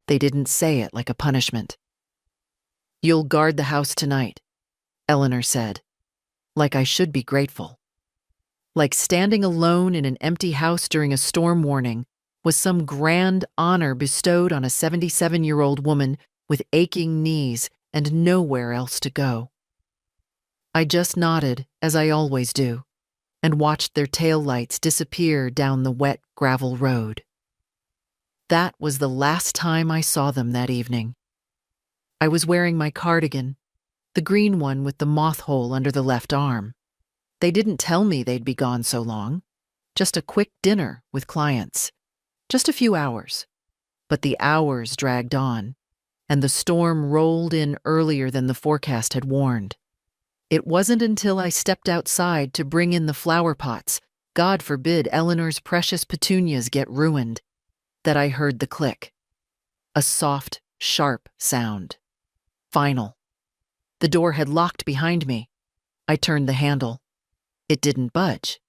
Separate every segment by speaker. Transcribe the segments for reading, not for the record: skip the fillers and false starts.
Speaker 1: They didn't say it like a punishment. "You'll guard the house tonight," Eleanor said, like I should be grateful. Like standing alone in an empty house during a storm warning was some grand honor bestowed on a 77-year-old woman with aching knees and nowhere else to go. I just nodded, as I always do, and watched their taillights disappear down the wet gravel road. That was the last time I saw them that evening. I was wearing my cardigan, the green one with the moth hole under the left arm. They didn't tell me they'd be gone so long. Just a quick dinner with clients. Just a few hours. But the hours dragged on, and the storm rolled in earlier than the forecast had warned. It wasn't until I stepped outside to bring in the flower pots, God forbid Eleanor's precious petunias get ruined, that I heard the click. A soft, sharp sound. Final. The door had locked behind me. I turned the handle. It didn't budge.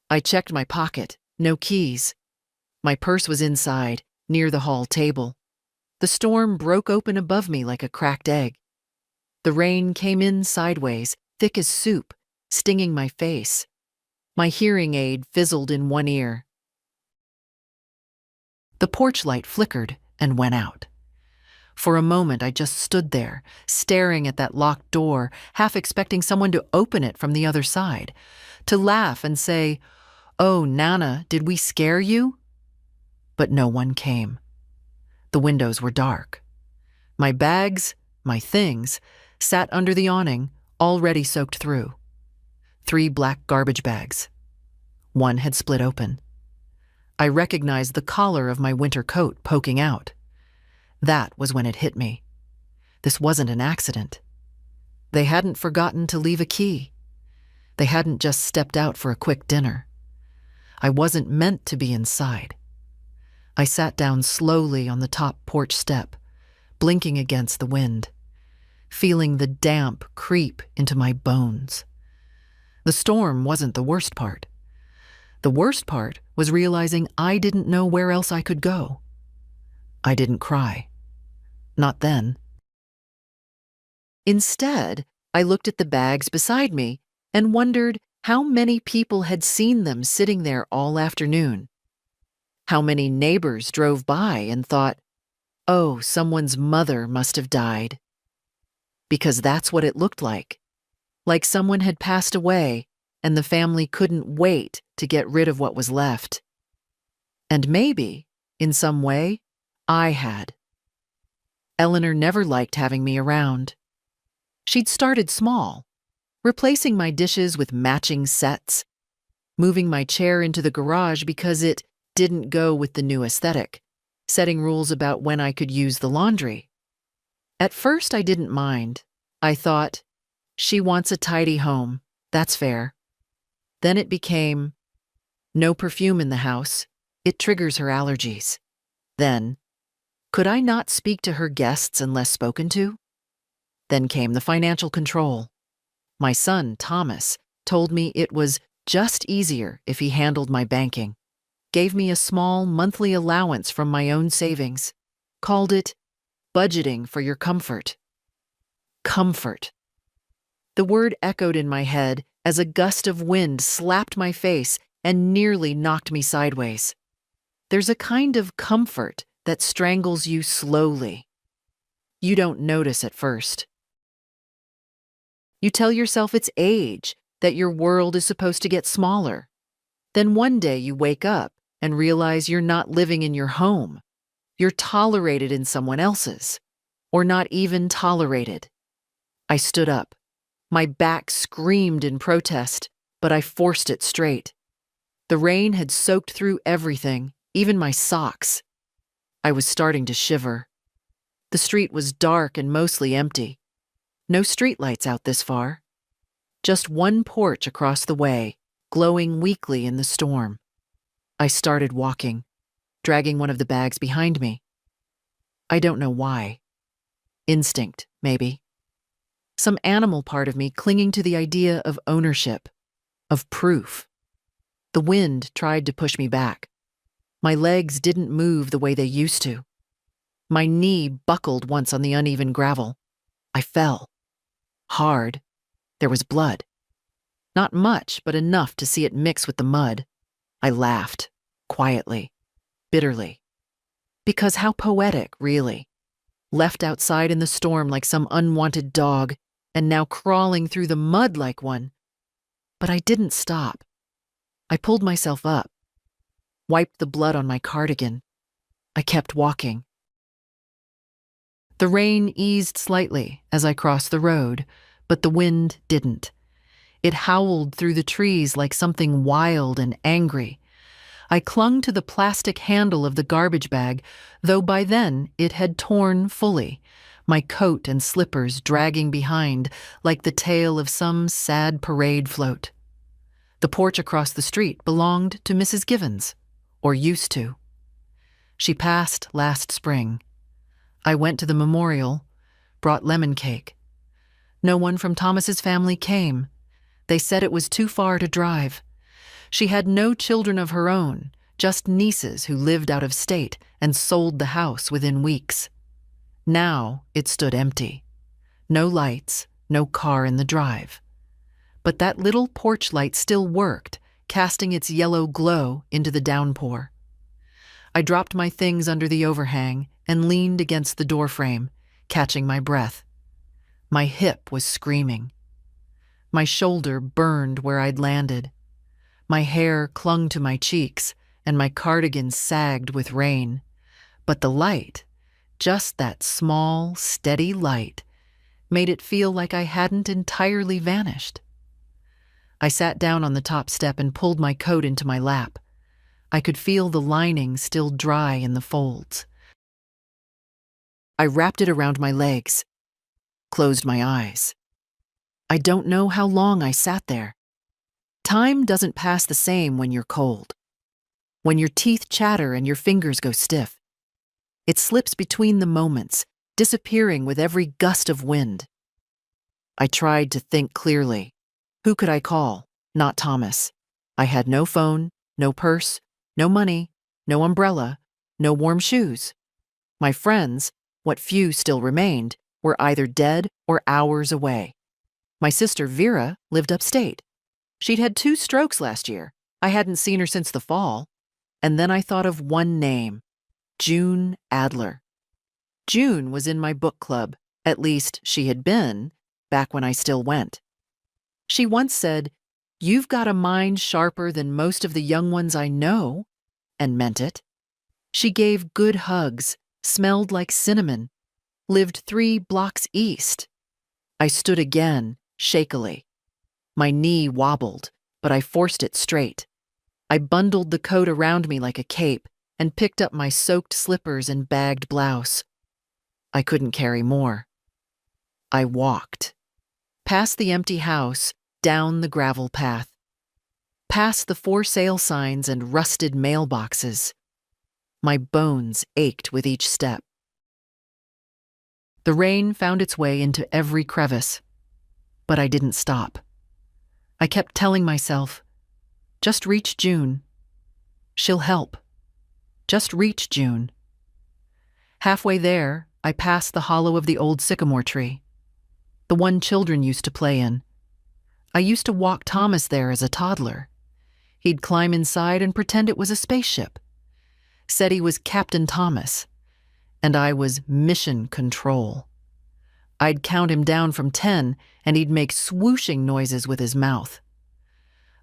Speaker 1: I checked my pocket. No keys. My purse was inside, near the hall table. The storm broke open above me like a cracked egg. The rain came in sideways, thick as soup, stinging my face. My hearing aid fizzled in one ear. The porch light flickered and went out. For a moment, I just stood there, staring at that locked door, half expecting someone to open it from the other side, to laugh and say, "Oh, Nana, did we scare you?" But no one came. The windows were dark. My bags, my things, sat under the awning, already soaked through. 3 black garbage bags. One had split open. I recognized the collar of my winter coat poking out. That was when it hit me. This wasn't an accident. They hadn't forgotten to leave a key. They hadn't just stepped out for a quick dinner. I wasn't meant to be inside. I sat down slowly on the top porch step, blinking against the wind, feeling the damp creep into my bones. The storm wasn't the worst part. The worst part was realizing I didn't know where else I could go. I didn't cry. Not then. Instead, I looked at the bags beside me and wondered how many people had seen them sitting there all afternoon. How many neighbors drove by and thought, "Oh, someone's mother must have died." Because that's what it looked like someone had passed away and the family couldn't wait to get rid of what was left. And maybe, in some way, I had. Eleanor never liked having me around. She'd started small, replacing my dishes with matching sets, moving my chair into the garage because it didn't go with the new aesthetic, setting rules about when I could use the laundry. At first, I didn't mind. I thought, she wants a tidy home. That's fair. Then it became, no perfume in the house. It triggers her allergies. Then, could I not speak to her guests unless spoken to? Then came the financial control. My son, Thomas, told me it was just easier if he handled my banking, gave me a small monthly allowance from my own savings, called it budgeting for your comfort. Comfort. The word echoed in my head as a gust of wind slapped my face and nearly knocked me sideways. There's a kind of comfort that strangles you slowly. You don't notice at first. You tell yourself it's age, that your world is supposed to get smaller. Then one day you wake up and realize you're not living in your home. You're tolerated in someone else's, or not even tolerated. I stood up. My back screamed in protest, but I forced it straight. The rain had soaked through everything, even my socks. I was starting to shiver. The street was dark and mostly empty. No streetlights out this far. Just one porch across the way, glowing weakly in the storm. I started walking, dragging one of the bags behind me. I don't know why. Instinct, maybe. Some animal part of me clinging to the idea of ownership, of proof. The wind tried to push me back. My legs didn't move the way they used to. My knee buckled once on the uneven gravel. I fell. Hard. There was blood. Not much, but enough to see it mix with the mud. I laughed, quietly, bitterly. Because how poetic, really. Left outside in the storm like some unwanted dog, and now crawling through the mud like one. But I didn't stop. I pulled myself up, wiped the blood on my cardigan. I kept walking. The rain eased slightly as I crossed the road, but the wind didn't. It howled through the trees like something wild and angry. I clung to the plastic handle of the garbage bag, though by then it had torn fully, my coat and slippers dragging behind like the tail of some sad parade float. The porch across the street belonged to Mrs. Givens, or used to. She passed last spring. I went to the memorial, brought lemon cake. No one from Thomas's family came. They said it was too far to drive. She had no children of her own, just nieces who lived out of state and sold the house within weeks. Now it stood empty. No lights, no car in the drive. But that little porch light still worked, casting its yellow glow into the downpour. I dropped my things under the overhang and leaned against the doorframe, catching my breath. My hip was screaming. My shoulder burned where I'd landed. My hair clung to my cheeks, and my cardigan sagged with rain. But the light, just that small, steady light, made it feel like I hadn't entirely vanished. I sat down on the top step and pulled my coat into my lap. I could feel the lining still dry in the folds. I wrapped it around my legs, closed my eyes. I don't know how long I sat there. Time doesn't pass the same when you're cold. When your teeth chatter and your fingers go stiff. It slips between the moments, disappearing with every gust of wind. I tried to think clearly. Who could I call? Not Thomas. I had no phone, no purse, no money, no umbrella, no warm shoes. My friends, what few still remained, were either dead or hours away. My sister Vera lived upstate. She'd had 2 strokes last year. I hadn't seen her since the fall. And then I thought of one name, June Adler. June was in my book club, at least she had been, back when I still went. She once said, "You've got a mind sharper than most of the young ones I know," and meant it. She gave good hugs, smelled like cinnamon, lived 3 blocks east. I stood again, shakily. My knee wobbled, but I forced it straight. I bundled the coat around me like a cape and picked up my soaked slippers and bagged blouse. I couldn't carry more. I walked. Past the empty house, down the gravel path. Past the for sale signs and rusted mailboxes. My bones ached with each step. The rain found its way into every crevice, but I didn't stop. I kept telling myself, just reach June. She'll help. Just reach June. Halfway there, I passed the hollow of the old sycamore tree, the one children used to play in. I used to walk Thomas there as a toddler. He'd climb inside and pretend it was a spaceship. Said he was Captain Thomas, and I was Mission Control. I'd count him down from 10, and he'd make swooshing noises with his mouth.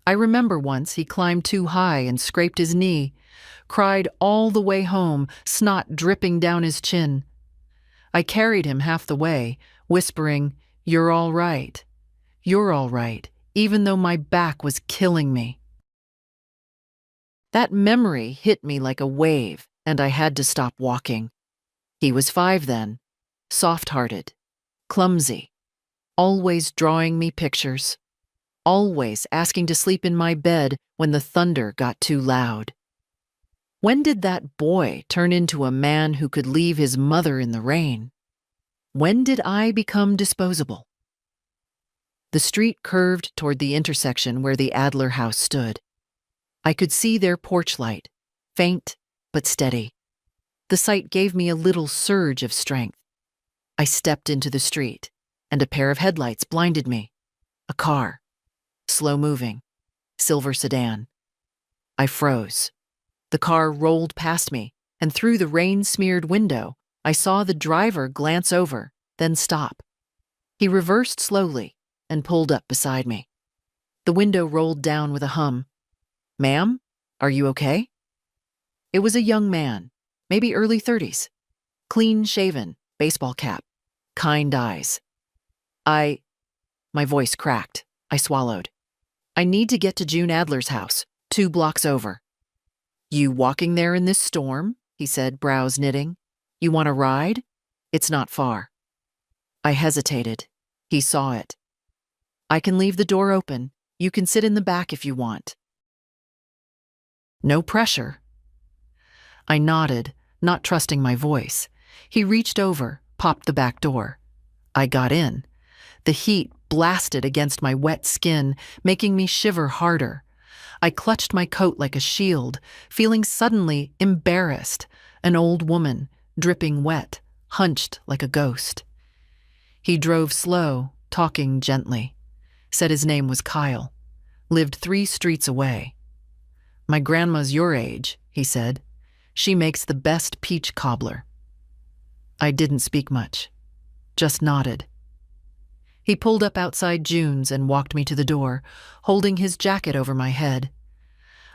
Speaker 1: I remember once he climbed too high and scraped his knee, cried all the way home, snot dripping down his chin. I carried him half the way, whispering, "You're all right. You're all right," even though my back was killing me. That memory hit me like a wave, and I had to stop walking. He was 5 then, soft-hearted, clumsy, always drawing me pictures, always asking to sleep in my bed when the thunder got too loud. When did that boy turn into a man who could leave his mother in the rain? When did I become disposable? The street curved toward the intersection where the Adler house stood. I could see their porch light, faint but steady. The sight gave me a little surge of strength. I stepped into the street, and a pair of headlights blinded me. A car, slow-moving, silver sedan. I froze. The car rolled past me, and through the rain-smeared window, I saw the driver glance over, then stop. He reversed slowly and pulled up beside me. The window rolled down with a hum. "Ma'am, are you okay?" It was a young man, maybe early 30s, clean-shaven, baseball cap, kind eyes. My voice cracked. I swallowed. "I need to get to June Adler's house, 2 blocks over." "You walking there in this storm?" he said, brows knitting. "You want a ride? It's not far." I hesitated. He saw it. "I can leave the door open. You can sit in the back if you want." No pressure. I nodded, not trusting my voice. He reached over, popped the back door. I got in. The heat blasted against my wet skin, making me shiver harder. I clutched my coat like a shield, feeling suddenly embarrassed, an old woman, dripping wet, hunched like a ghost. He drove slow, talking gently. Said his name was Kyle. Lived 3 streets away. "My grandma's your age," he said. "She makes the best peach cobbler." I didn't speak much, just nodded. He pulled up outside June's and walked me to the door, holding his jacket over my head.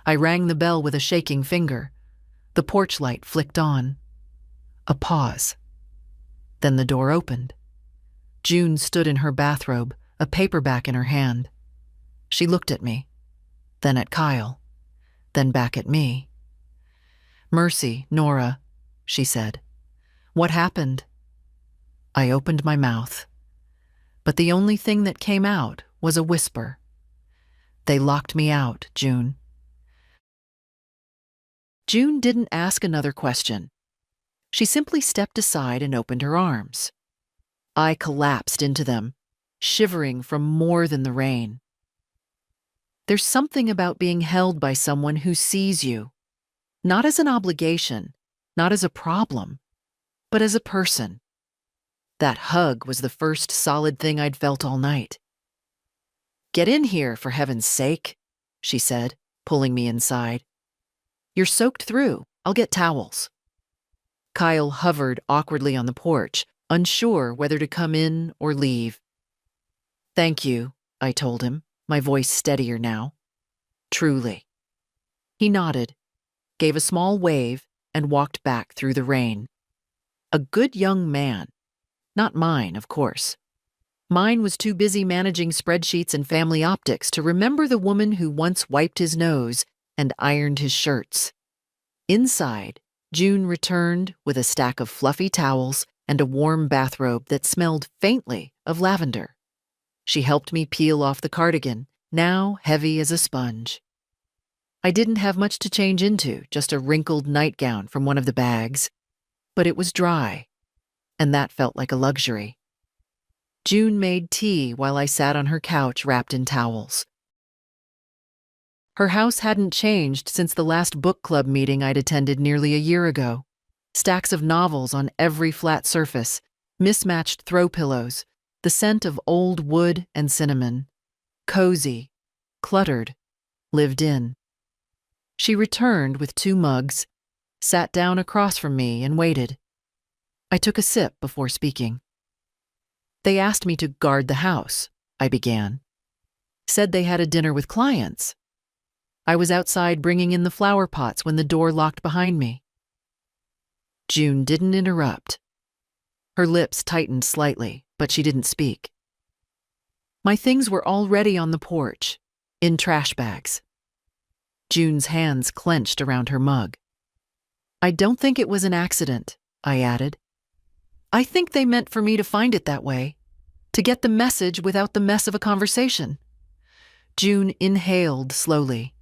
Speaker 1: I rang the bell with a shaking finger. The porch light flicked on. A pause. Then the door opened. June stood in her bathrobe, a paperback in her hand. She looked at me, then at Kyle, then back at me. "Mercy, Nora," she said. "What happened?" I opened my mouth, but the only thing that came out was a whisper. "They locked me out, June." June didn't ask another question. She simply stepped aside and opened her arms. I collapsed into them, shivering from more than the rain. There's something about being held by someone who sees you, not as an obligation, not as a problem, but as a person. That hug was the first solid thing I'd felt all night. "Get in here, for heaven's sake," she said, pulling me inside. "You're soaked through. I'll get towels." Kyle hovered awkwardly on the porch, unsure whether to come in or leave. "Thank you," I told him, my voice steadier now. "Truly." He nodded, gave a small wave, and walked back through the rain. A good young man. Not mine, of course. Mine was too busy managing spreadsheets and family optics to remember the woman who once wiped his nose and ironed his shirts. Inside, June returned with a stack of fluffy towels and a warm bathrobe that smelled faintly of lavender. She helped me peel off the cardigan, now heavy as a sponge. I didn't have much to change into, just a wrinkled nightgown from one of the bags. But it was dry, and that felt like a luxury. June made tea while I sat on her couch wrapped in towels. Her house hadn't changed since the last book club meeting I'd attended nearly a year ago. Stacks of novels on every flat surface, mismatched throw pillows, the scent of old wood and cinnamon. Cozy, cluttered, lived in. She returned with 2 mugs, sat down across from me and waited. I took a sip before speaking. "They asked me to guard the house," I began. "Said they had a dinner with clients. I was outside bringing in the flower pots when the door locked behind me." June didn't interrupt. Her lips tightened slightly, but she didn't speak. My things were already on the porch, in trash bags. June's hands clenched around her mug. "I don't think it was an accident," I added. "I think they meant for me to find it that way, to get the message without the mess of a conversation." June inhaled slowly.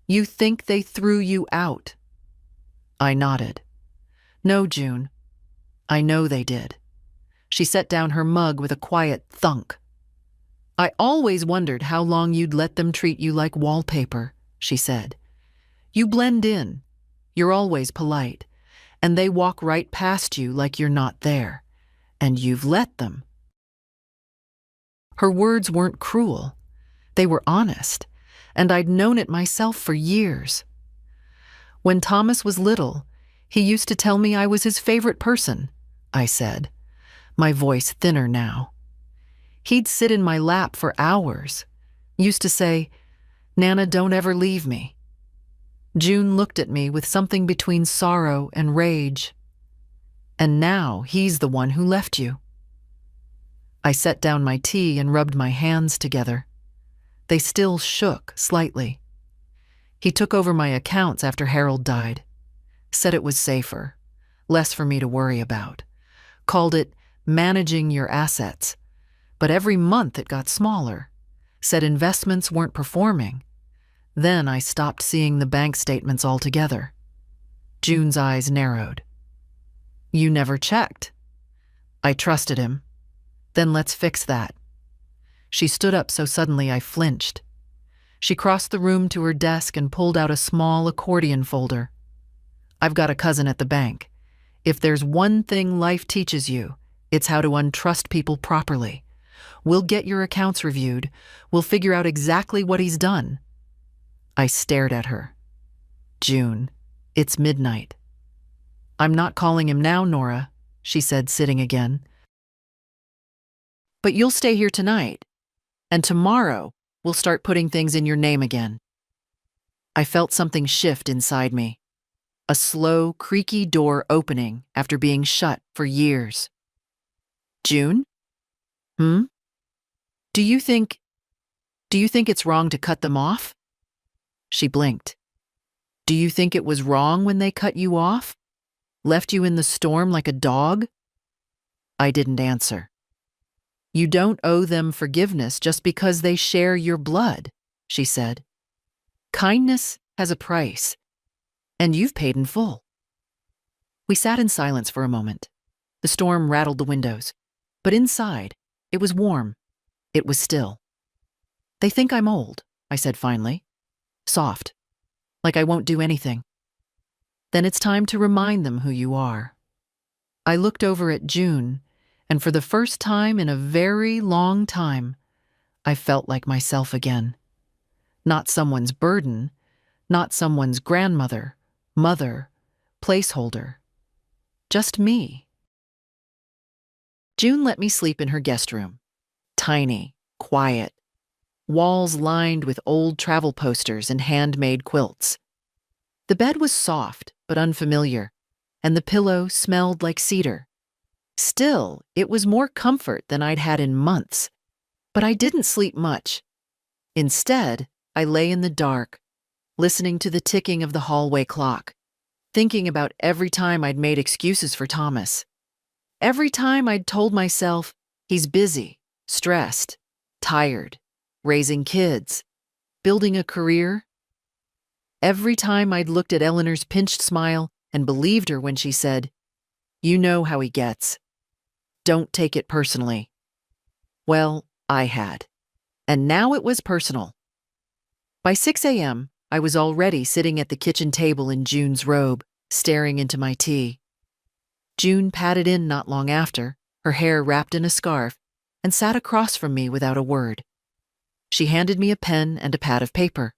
Speaker 1: "You think they threw you out?" I nodded. "No, June. I know they did." She set down her mug with a quiet thunk. "I always wondered how long you'd let them treat you like wallpaper," she said. "You blend in. You're always polite. and they walk right past you like you're not there, and you've let them. Her words weren't cruel. They were honest, and I'd known it myself for years. When Thomas was little, he used to tell me I was his favorite person, I said, my voice thinner now. He'd sit in my lap for hours, used to say, "Nana, don't ever leave me." June looked at me with something between sorrow and rage. And now he's the one who left you. I set down my tea and rubbed my hands together. They still shook slightly. He took over my accounts after Harold died, said it was safer, less for me to worry about, called it managing your assets. But every month it got smaller, said investments weren't performing. Then I stopped seeing the bank statements altogether. June's eyes narrowed. You never checked. I trusted him. Then let's fix that. She stood up so suddenly I flinched. She crossed the room to her desk and pulled out a small accordion folder. I've got a cousin at the bank. If there's one thing life teaches you, it's how to untrust people properly. We'll get your accounts reviewed. We'll figure out exactly what he's done. I stared at her. June, it's midnight. I'm not calling him now, Nora, she said, sitting again. But you'll stay here tonight, and tomorrow we'll start putting things in your name again. I felt something shift inside me, a slow, creaky door opening after being shut for years. June? Do you think it's wrong to cut them off? She blinked. Do you think it was wrong when they cut you off? Left you in the storm like a dog? I didn't answer. You don't owe them forgiveness just because they share your blood, she said. Kindness has a price, and you've paid in full. We sat in silence for a moment. The storm rattled the windows, but inside, it was warm. It was still. They think I'm old, I said finally. Soft, like I won't do anything. Then it's time to remind them who you are. I looked over at June, and for the first time in a very long time, I felt like myself again. Not someone's burden, not someone's grandmother, mother, placeholder. Just me. June let me sleep in her guest room. Tiny, quiet, walls lined with old travel posters and handmade quilts. The bed was soft but unfamiliar, and the pillow smelled like cedar. Still, it was more comfort than I'd had in months. But I didn't sleep much. Instead, I lay in the dark, listening to the ticking of the hallway clock, thinking about every time I'd made excuses for Thomas. Every time I'd told myself, he's busy, stressed, tired, raising kids, building a career. Every time I'd looked at Eleanor's pinched smile and believed her when she said, "You know how he gets. Don't take it personally." Well, I had. And now it was personal. By 6 a.m., I was already sitting at the kitchen table in June's robe, staring into my tea. June padded in not long after, her hair wrapped in a scarf, and sat across from me without a word. She handed me a pen and a pad of paper.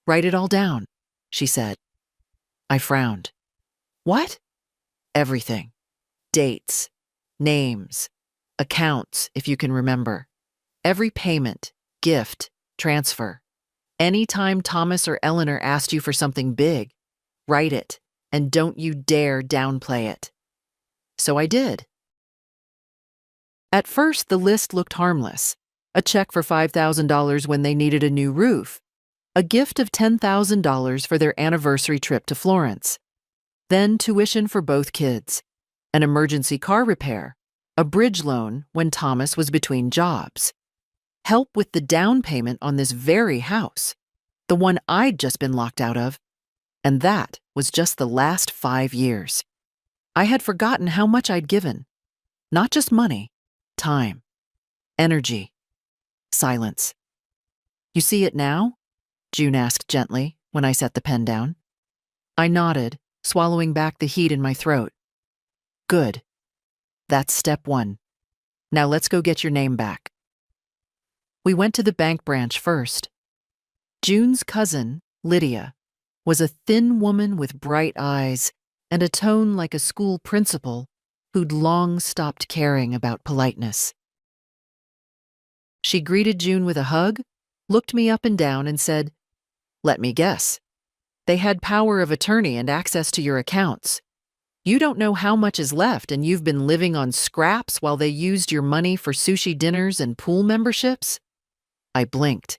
Speaker 1: "Write it all down," she said. I frowned. "What?" "Everything. Dates, names, accounts, if you can remember. Every payment, gift, transfer. Anytime Thomas or Eleanor asked you for something big, write it, and don't you dare downplay it." So I did. At first, the list looked harmless. A check for $5,000 when they needed a new roof. A gift of $10,000 for their anniversary trip to Florence. Then tuition for both kids. An emergency car repair. A bridge loan when Thomas was between jobs. Help with the down payment on this very house. The one I'd just been locked out of. And that was just the last 5 years. I had forgotten how much I'd given. Not just money, time, energy, silence. "You see it now?" June asked gently when I set the pen down. I nodded, swallowing back the heat in my throat. Good. That's step one. Now let's go get your name back. We went to the bank branch first. June's cousin, Lydia, was a thin woman with bright eyes and a tone like a school principal who'd long stopped caring about politeness. She greeted June with a hug, looked me up and down, and said, "Let me guess. They had power of attorney and access to your accounts. You don't know how much is left, and you've been living on scraps while they used your money for sushi dinners and pool memberships?" I blinked.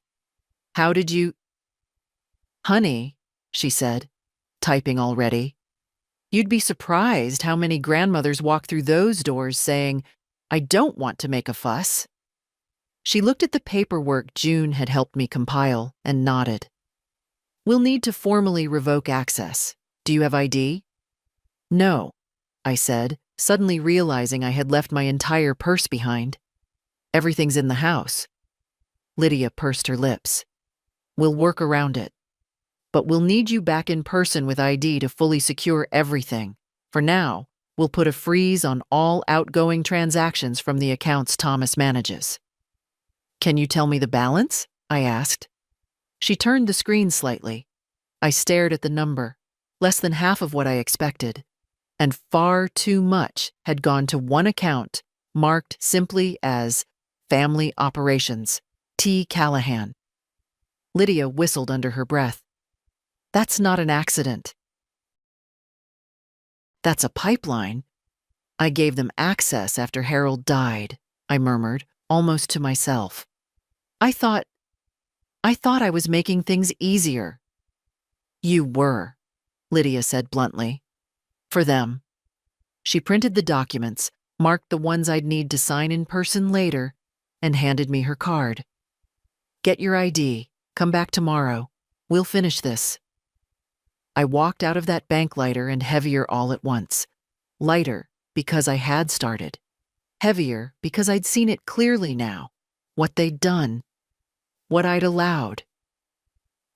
Speaker 1: "How did you—" "Honey," she said, typing already, "you'd be surprised how many grandmothers walk through those doors saying, 'I don't want to make a fuss.'" She looked at the paperwork June had helped me compile and nodded. "We'll need to formally revoke access. Do you have ID?" "No," I said, suddenly realizing I had left my entire purse behind. "Everything's in the house." Lydia pursed her lips. "We'll work around it. But we'll need you back in person with ID to fully secure everything. For now, we'll put a freeze on all outgoing transactions from the accounts Thomas manages." "Can you tell me the balance?" I asked. She turned the screen slightly. I stared at the number, less than half of what I expected, and far too much had gone to one account marked simply as Family Operations, T. Callahan. Lydia whistled under her breath. "That's not an accident. That's a pipeline. I gave them access after Harold died," I murmured, almost to myself. I thought I was making things easier." "You were," Lydia said bluntly. "For them." She printed the documents, marked the ones I'd need to sign in person later, and handed me her card. "Get your ID. Come back tomorrow. We'll finish this." I walked out of that bank lighter and heavier all at once. Lighter because I had started. Heavier because I'd seen it clearly now. What they'd done. What I'd allowed.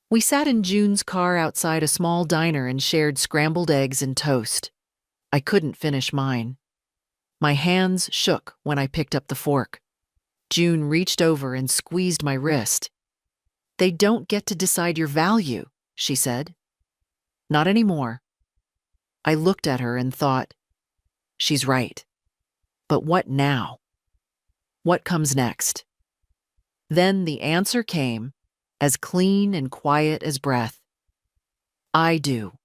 Speaker 1: We sat in June's car outside a small diner and shared scrambled eggs and toast. I couldn't finish mine. My hands shook when I picked up the fork. June reached over and squeezed my wrist. "They don't get to decide your value," she said. "Not anymore." I looked at her and thought, she's right. But what now? What comes next? Then the answer came, as clean and quiet as breath. "I do."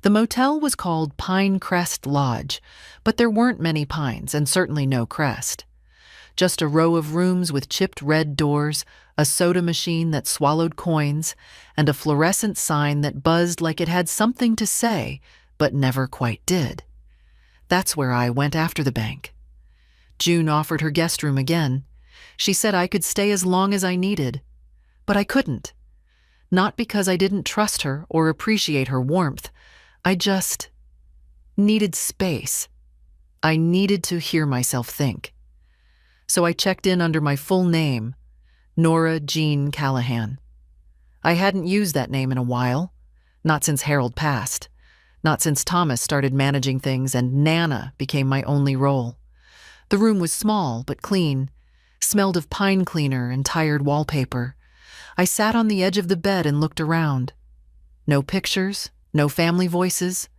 Speaker 1: The motel was called Pine Crest Lodge, but there weren't many pines and certainly no crest. Just a row of rooms with chipped red doors, a soda machine that swallowed coins, and a fluorescent sign that buzzed like it had something to say, but never quite did. That's where I went after the bank. June offered her guest room again. She said I could stay as long as I needed. But I couldn't. Not because I didn't trust her or appreciate her warmth. I just needed space. I needed to hear myself think. So I checked in under my full name, Nora Jean Callahan. I hadn't used that name in a while, not since Harold passed, not since Thomas started managing things and Nana became my only role. The room was small but clean, smelled of pine cleaner and tired wallpaper. I sat on the edge of the bed and looked around. No pictures, no family voices,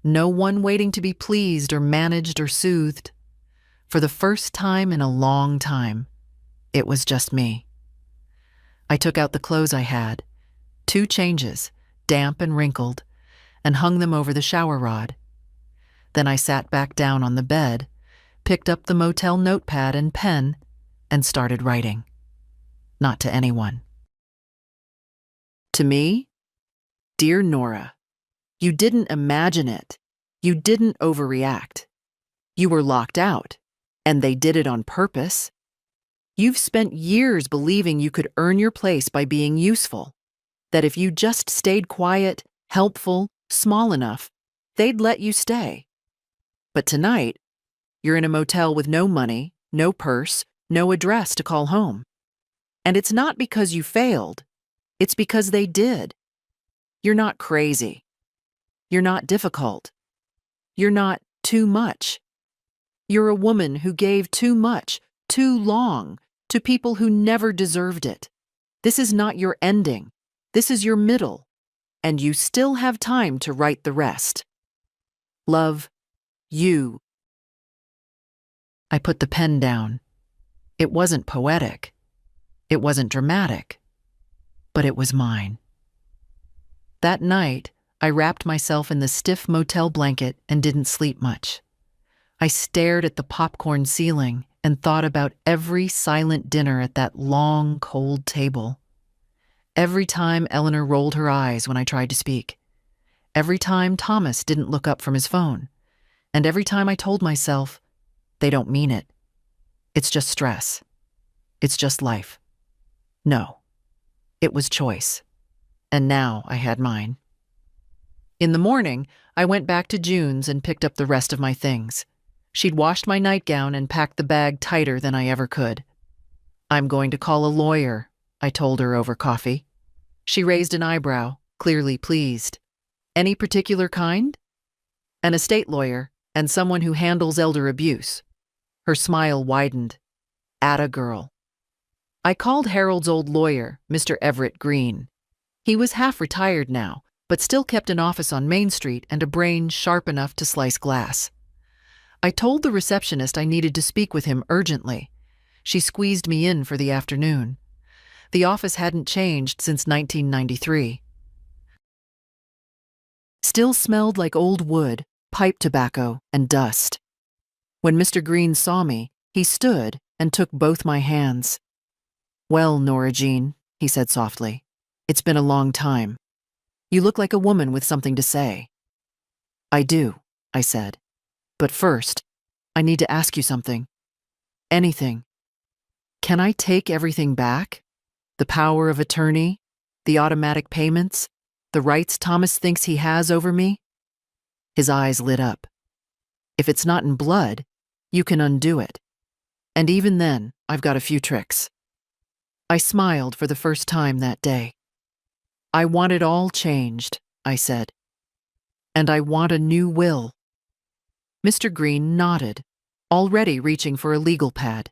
Speaker 1: no one waiting to be pleased or managed or soothed. For the first time in a long time, it was just me. I took out the clothes I had, 2 changes, damp and wrinkled, and hung them over the shower rod. Then I sat back down on the bed, picked up the motel notepad and pen, and started writing. Not to anyone. To me, dear Nora, you didn't imagine it. You didn't overreact. You were locked out, and they did it on purpose. You've spent years believing you could earn your place by being useful, that if you just stayed quiet, helpful, small enough, they'd let you stay. But tonight, you're in a motel with no money, no purse, no address to call home. And it's not because you failed. It's because they did. You're not crazy. You're not difficult. You're not too much. You're a woman who gave too much, too long, to people who never deserved it. This is not your ending. This is your middle, and you still have time to write the rest. Love, you. I put the pen down. It wasn't poetic. It wasn't dramatic. But it was mine. That night, I wrapped myself in the stiff motel blanket and didn't sleep much. I stared at the popcorn ceiling and thought about every silent dinner at that long, cold table. Every time Eleanor rolled her eyes when I tried to speak. Every time Thomas didn't look up from his phone. And every time I told myself, they don't mean it. It's just stress. It's just life. No. It was choice. And now I had mine. In the morning, I went back to June's and picked up the rest of my things. She'd washed my nightgown and packed the bag tighter than I ever could. I'm going to call a lawyer, I told her over coffee. She raised an eyebrow, clearly pleased. Any particular kind? An estate lawyer and someone who handles elder abuse. Her smile widened. Atta girl. I called Harold's old lawyer, Mr. Everett Green. He was half retired now, but still kept an office on Main Street and a brain sharp enough to slice glass. I told the receptionist I needed to speak with him urgently. She squeezed me in for the afternoon. The office hadn't changed since 1993. Still smelled like old wood, pipe tobacco, and dust. When Mr. Green saw me, he stood and took both my hands. Well, Nora Jean, he said softly, it's been a long time. You look like a woman with something to say. I do, I said. But first, I need to ask you something. Anything. Can I take everything back? The power of attorney, the automatic payments, the rights Thomas thinks he has over me? His eyes lit up. If it's not in blood, you can undo it. And even then, I've got a few tricks. I smiled for the first time that day. I want it all changed, I said. And I want a new will. Mr. Green nodded, already reaching for a legal pad.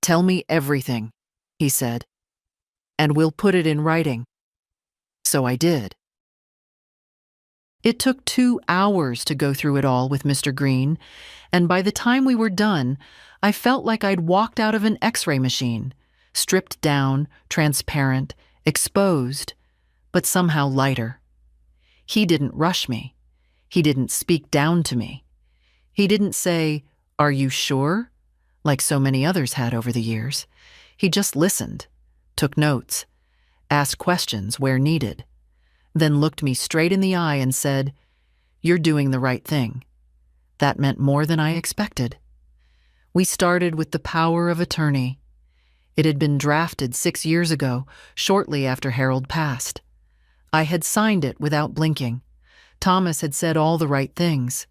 Speaker 1: Tell me everything, he said, and we'll put it in writing. So I did. It took 2 hours to go through it all with Mr. Green, and by the time we were done, I felt like I'd walked out of an X-ray machine, stripped down, transparent, exposed, but somehow lighter. He didn't rush me. He didn't speak down to me. He didn't say, "Are you sure?" like so many others had over the years. He just listened, took notes, asked questions where needed, then looked me straight in the eye and said, "You're doing the right thing." That meant more than I expected. We started with the power of attorney. It had been drafted 6 years ago, shortly after Harold passed. I had signed it without blinking. Thomas had said all the right things.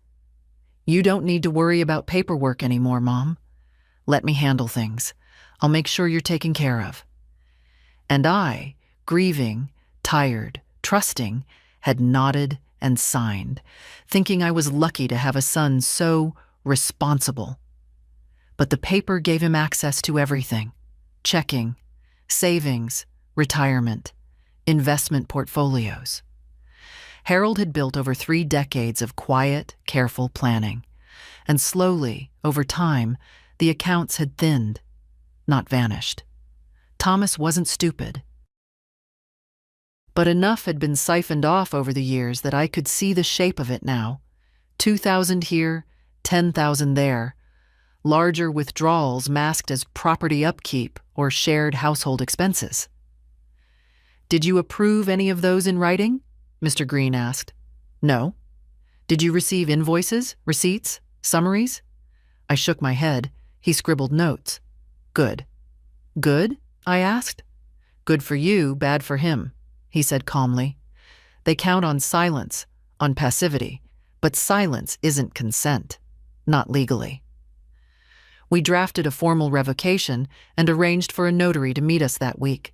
Speaker 1: You don't need to worry about paperwork anymore, Mom. Let me handle things. I'll make sure you're taken care of. And I, grieving, tired, trusting, had nodded and signed, thinking I was lucky to have a son so responsible. But the paper gave him access to everything: checking, savings, retirement, investment portfolios. Harold had built over 3 decades of quiet, careful planning, and slowly, over time, the accounts had thinned, not vanished. Thomas wasn't stupid. But enough had been siphoned off over the years that I could see the shape of it now. 2,000 here, 10,000 there. Larger withdrawals masked as property upkeep or shared household expenses. Did you approve any of those in writing? Mr. Green asked. No. Did you receive invoices, receipts, summaries? I shook my head. He scribbled notes. Good. Good? I asked. Good for you, bad for him, he said calmly. They count on silence, on passivity, but silence isn't consent, not legally. We drafted a formal revocation and arranged for a notary to meet us that week.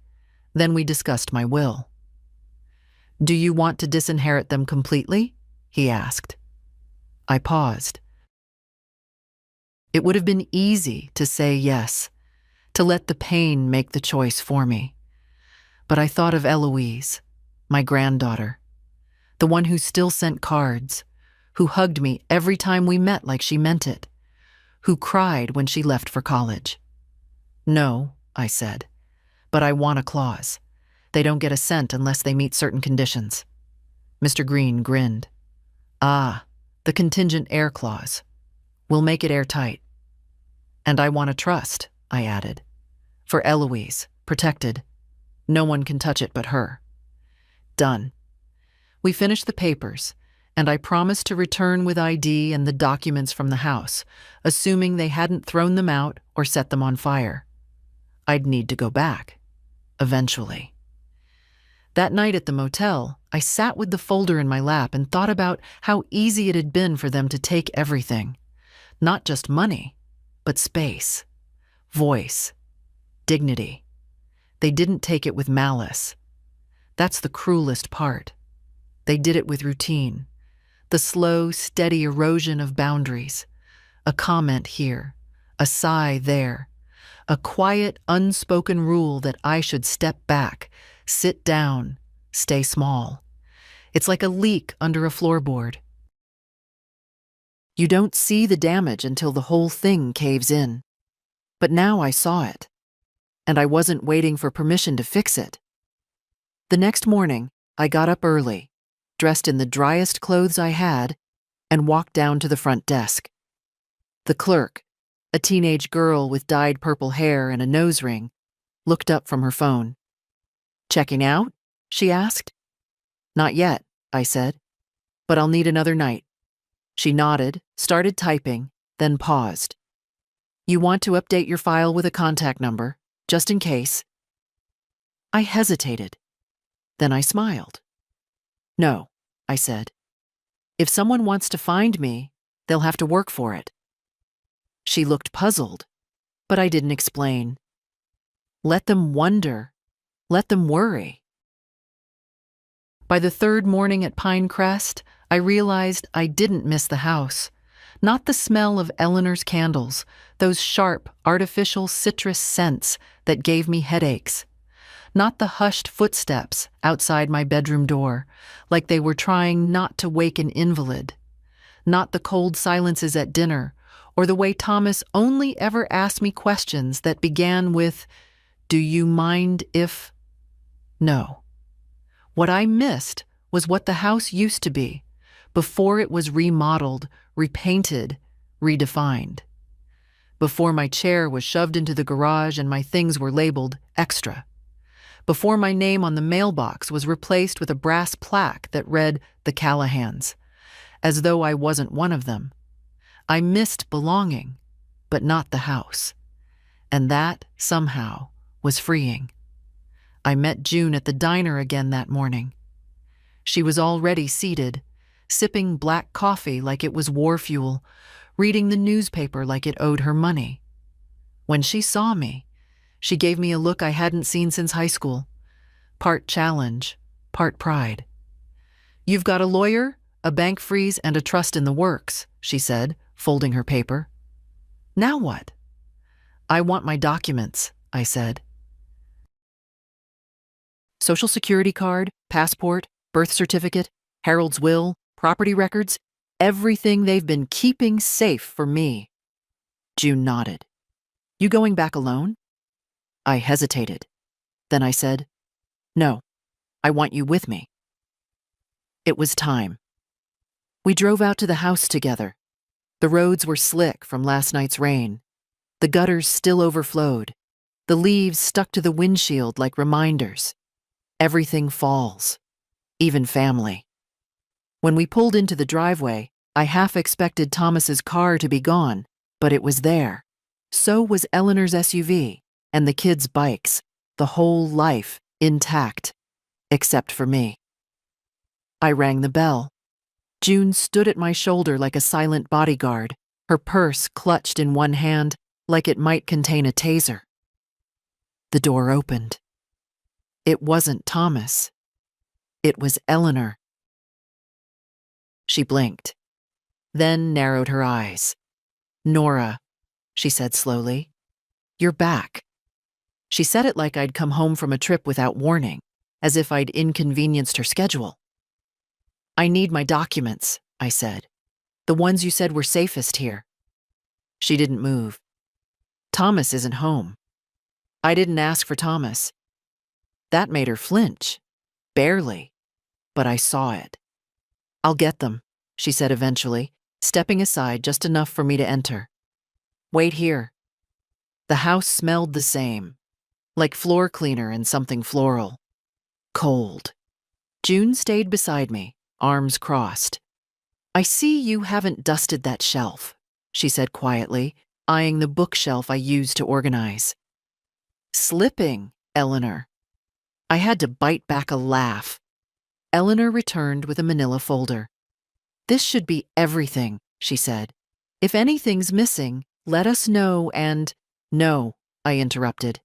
Speaker 1: Then we discussed my will. Do you want to disinherit them completely? he asked. I paused. It would have been easy to say yes, to let the pain make the choice for me. But I thought of Eloise, my granddaughter, the one who still sent cards, who hugged me every time we met like she meant it, who cried when she left for college. No, I said, but I want a clause. They don't get a cent unless they meet certain conditions. Mr. Green grinned. Ah, the contingent heir clause. We'll make it airtight. And I want a trust, I added. For Eloise, protected. No one can touch it but her. Done. We finished the papers, and I promised to return with ID and the documents from the house, assuming they hadn't thrown them out or set them on fire. I'd need to go back, eventually. That night at the motel, I sat with the folder in my lap and thought about how easy it had been for them to take everything. Not just money, but space, voice, dignity. They didn't take it with malice. That's the cruelest part. They did it with routine, the slow, steady erosion of boundaries. A comment here, a sigh there, a quiet, unspoken rule that I should step back, sit down, stay small. It's like a leak under a floorboard. You don't see the damage until the whole thing caves in. But now I saw it, and I wasn't waiting for permission to fix it. The next morning, I got up early, dressed in the driest clothes I had, and walked down to the front desk. The clerk, a teenage girl with dyed purple hair and a nose ring, looked up from her phone. "Checking out?" she asked. "Not yet," I said, "but I'll need another night." She nodded, started typing, then paused. "You want to update your file with a contact number, just in case?" I hesitated. Then I smiled. "No," I said. "If someone wants to find me, they'll have to work for it." She looked puzzled, but I didn't explain. Let them wonder. Let them worry. By the third morning at Pinecrest, I realized I didn't miss the house. Not the smell of Eleanor's candles, those sharp, artificial citrus scents that gave me headaches. Not the hushed footsteps outside my bedroom door, like they were trying not to wake an invalid. Not the cold silences at dinner, or the way Thomas only ever asked me questions that began with, "Do you mind if—" No. What I missed was what the house used to be, before it was remodeled, repainted, redefined. Before my chair was shoved into the garage and my things were labeled extra. Before my name on the mailbox was replaced with a brass plaque that read the Callahans, as though I wasn't one of them. I missed belonging, but not the house. And that, somehow, was freeing. I met June at the diner again that morning. She was already seated, sipping black coffee like it was war fuel, reading the newspaper like it owed her money. When she saw me, she gave me a look I hadn't seen since high school. Part challenge, part pride. "You've got a lawyer, a bank freeze, and a trust in the works," she said, folding her paper. "Now what?" "I want my documents," I said. Social Security card, passport, birth certificate, Harold's will, property records, everything they've been keeping safe for me. June nodded. "You going back alone?" I hesitated. Then I said, "No, I want you with me." It was time. We drove out to the house together. The roads were slick from last night's rain. The gutters still overflowed. The leaves stuck to the windshield like reminders. Everything falls, even family. When we pulled into the driveway, I half expected Thomas's car to be gone, but it was there. So was Eleanor's SUV and the kids' bikes, the whole life intact, except for me. I rang the bell. June stood at my shoulder like a silent bodyguard, her purse clutched in one hand like it might contain a taser. The door opened. It wasn't Thomas. It was Eleanor. She blinked, then narrowed her eyes. Nora, she said slowly, you're back. She said it like I'd come home from a trip without warning, as if I'd inconvenienced her schedule. I need my documents, I said. The ones you said were safest here. She didn't move. Thomas isn't home. I didn't ask for Thomas. That made her flinch. Barely. But I saw it. I'll get them, she said eventually, stepping aside just enough for me to enter. Wait here. The house smelled the same, like floor cleaner and something floral. Cold. June stayed beside me, arms crossed. I see you haven't dusted that shelf, she said quietly, eyeing the bookshelf I used to organize. Slipping, Eleanor. I had to bite back a laugh. Eleanor returned with a manila folder. This should be everything, she said. If anything's missing, let us know and… No, I interrupted.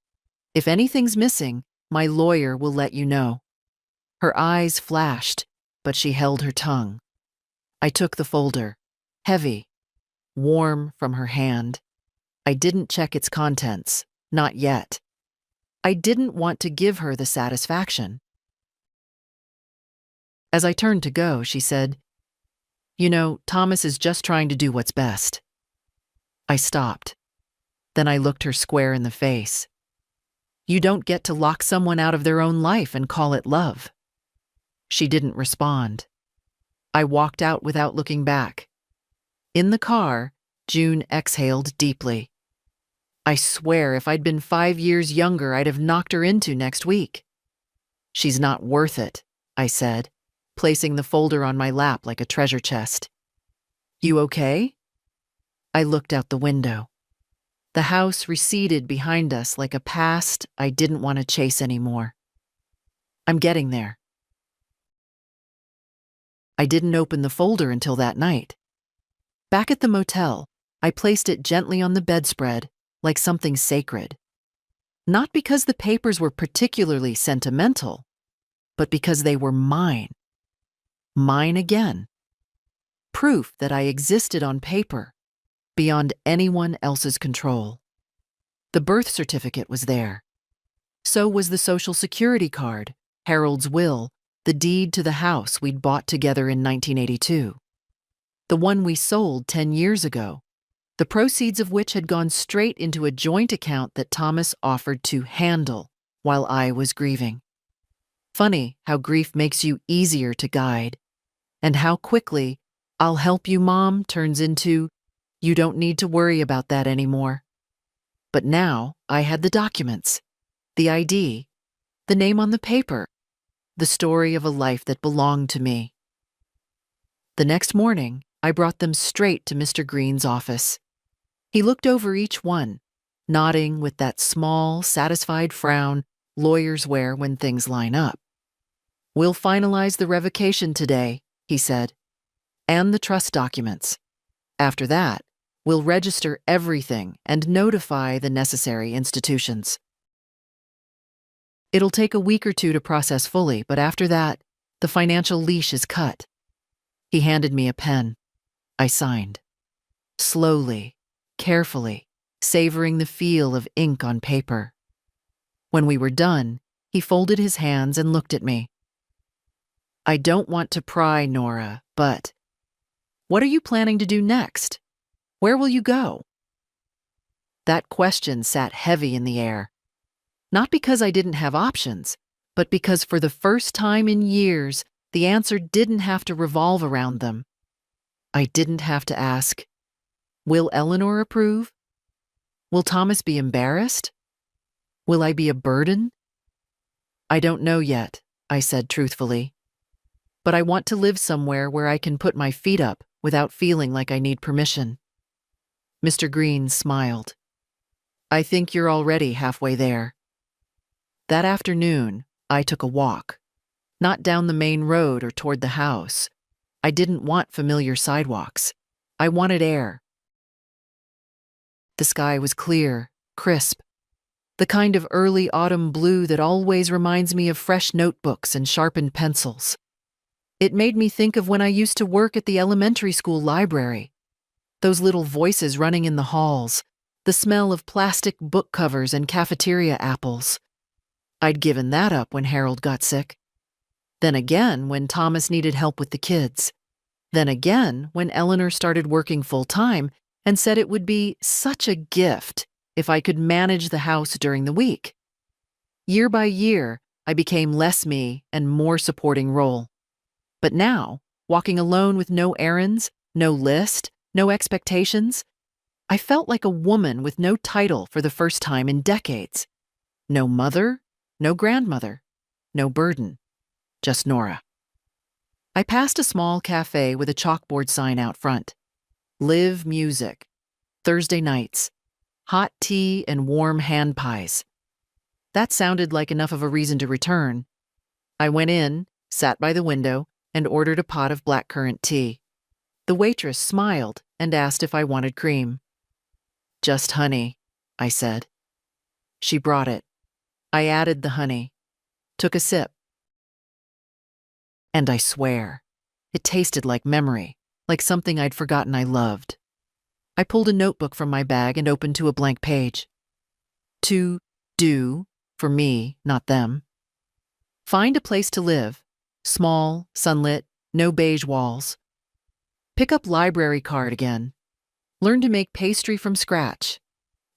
Speaker 1: If anything's missing, my lawyer will let you know. Her eyes flashed, but she held her tongue. I took the folder, heavy, warm from her hand. I didn't check its contents, not yet. I didn't want to give her the satisfaction. As I turned to go, she said, You know, Thomas is just trying to do what's best. I stopped. Then I looked her square in the face. You don't get to lock someone out of their own life and call it love. She didn't respond. I walked out without looking back. In the car, June exhaled deeply. I swear if I'd been 5 years younger, I'd have knocked her into next week. She's not worth it, I said, placing the folder on my lap like a treasure chest. You okay? I looked out the window. The house receded behind us like a past I didn't want to chase anymore. I'm getting there. I didn't open the folder until that night. Back at the motel, I placed it gently on the bedspread, like something sacred. Not because the papers were particularly sentimental, but because they were mine. Mine again. Proof that I existed on paper, beyond anyone else's control. The birth certificate was there. So was the Social Security card, Harold's will, the deed to the house we'd bought together in 1982. The one we sold 10 years ago, the proceeds of which had gone straight into a joint account that Thomas offered to handle while I was grieving. Funny how grief makes you easier to guide, and how quickly "I'll help you, Mom" turns into "You don't need to worry about that anymore." But now I had the documents, the ID, the name on the paper, the story of a life that belonged to me. The next morning, I brought them straight to Mr. Green's office. He looked over each one, nodding with that small, satisfied frown lawyers wear when things line up. We'll finalize the revocation today, he said, and the trust documents. After that, we'll register everything and notify the necessary institutions. It'll take a week or two to process fully, but after that, the financial leash is cut. He handed me a pen. I signed. Slowly, carefully, savoring the feel of ink on paper. When we were done, he folded his hands and looked at me. I don't want to pry, Nora, but what are you planning to do next? Where will you go? That question sat heavy in the air. Not because I didn't have options, but because for the first time in years, the answer didn't have to revolve around them. I didn't have to ask, will Eleanor approve? Will Thomas be embarrassed? Will I be a burden? I don't know yet, I said truthfully. But I want to live somewhere where I can put my feet up without feeling like I need permission. Mr. Green smiled. I think you're already halfway there. That afternoon, I took a walk. Not down the main road or toward the house. I didn't want familiar sidewalks. I wanted air. The sky was clear, crisp. The kind of early autumn blue that always reminds me of fresh notebooks and sharpened pencils. It made me think of when I used to work at the elementary school library. Those little voices running in the halls, the smell of plastic book covers and cafeteria apples. I'd given that up when Harold got sick. Then again when Thomas needed help with the kids. Then again when Eleanor started working full-time and said it would be such a gift if I could manage the house during the week. Year by year, I became less me and more supporting role. But now, walking alone with no errands, no list, no expectations, I felt like a woman with no title for the first time in decades. No mother, no grandmother, no burden, just Nora. I passed a small cafe with a chalkboard sign out front. Live music, Thursday nights, hot tea and warm hand pies. That sounded like enough of a reason to return. I went in, sat by the window, and ordered a pot of blackcurrant tea. The waitress smiled and asked if I wanted cream. Just honey, I said. She brought it. I added the honey, took a sip. And I swear, it tasted like memory, like something I'd forgotten I loved. I pulled a notebook from my bag and opened to a blank page. To do, for me, not them. Find a place to live. Small, sunlit, no beige walls. Pick up library card again. Learn to make pastry from scratch.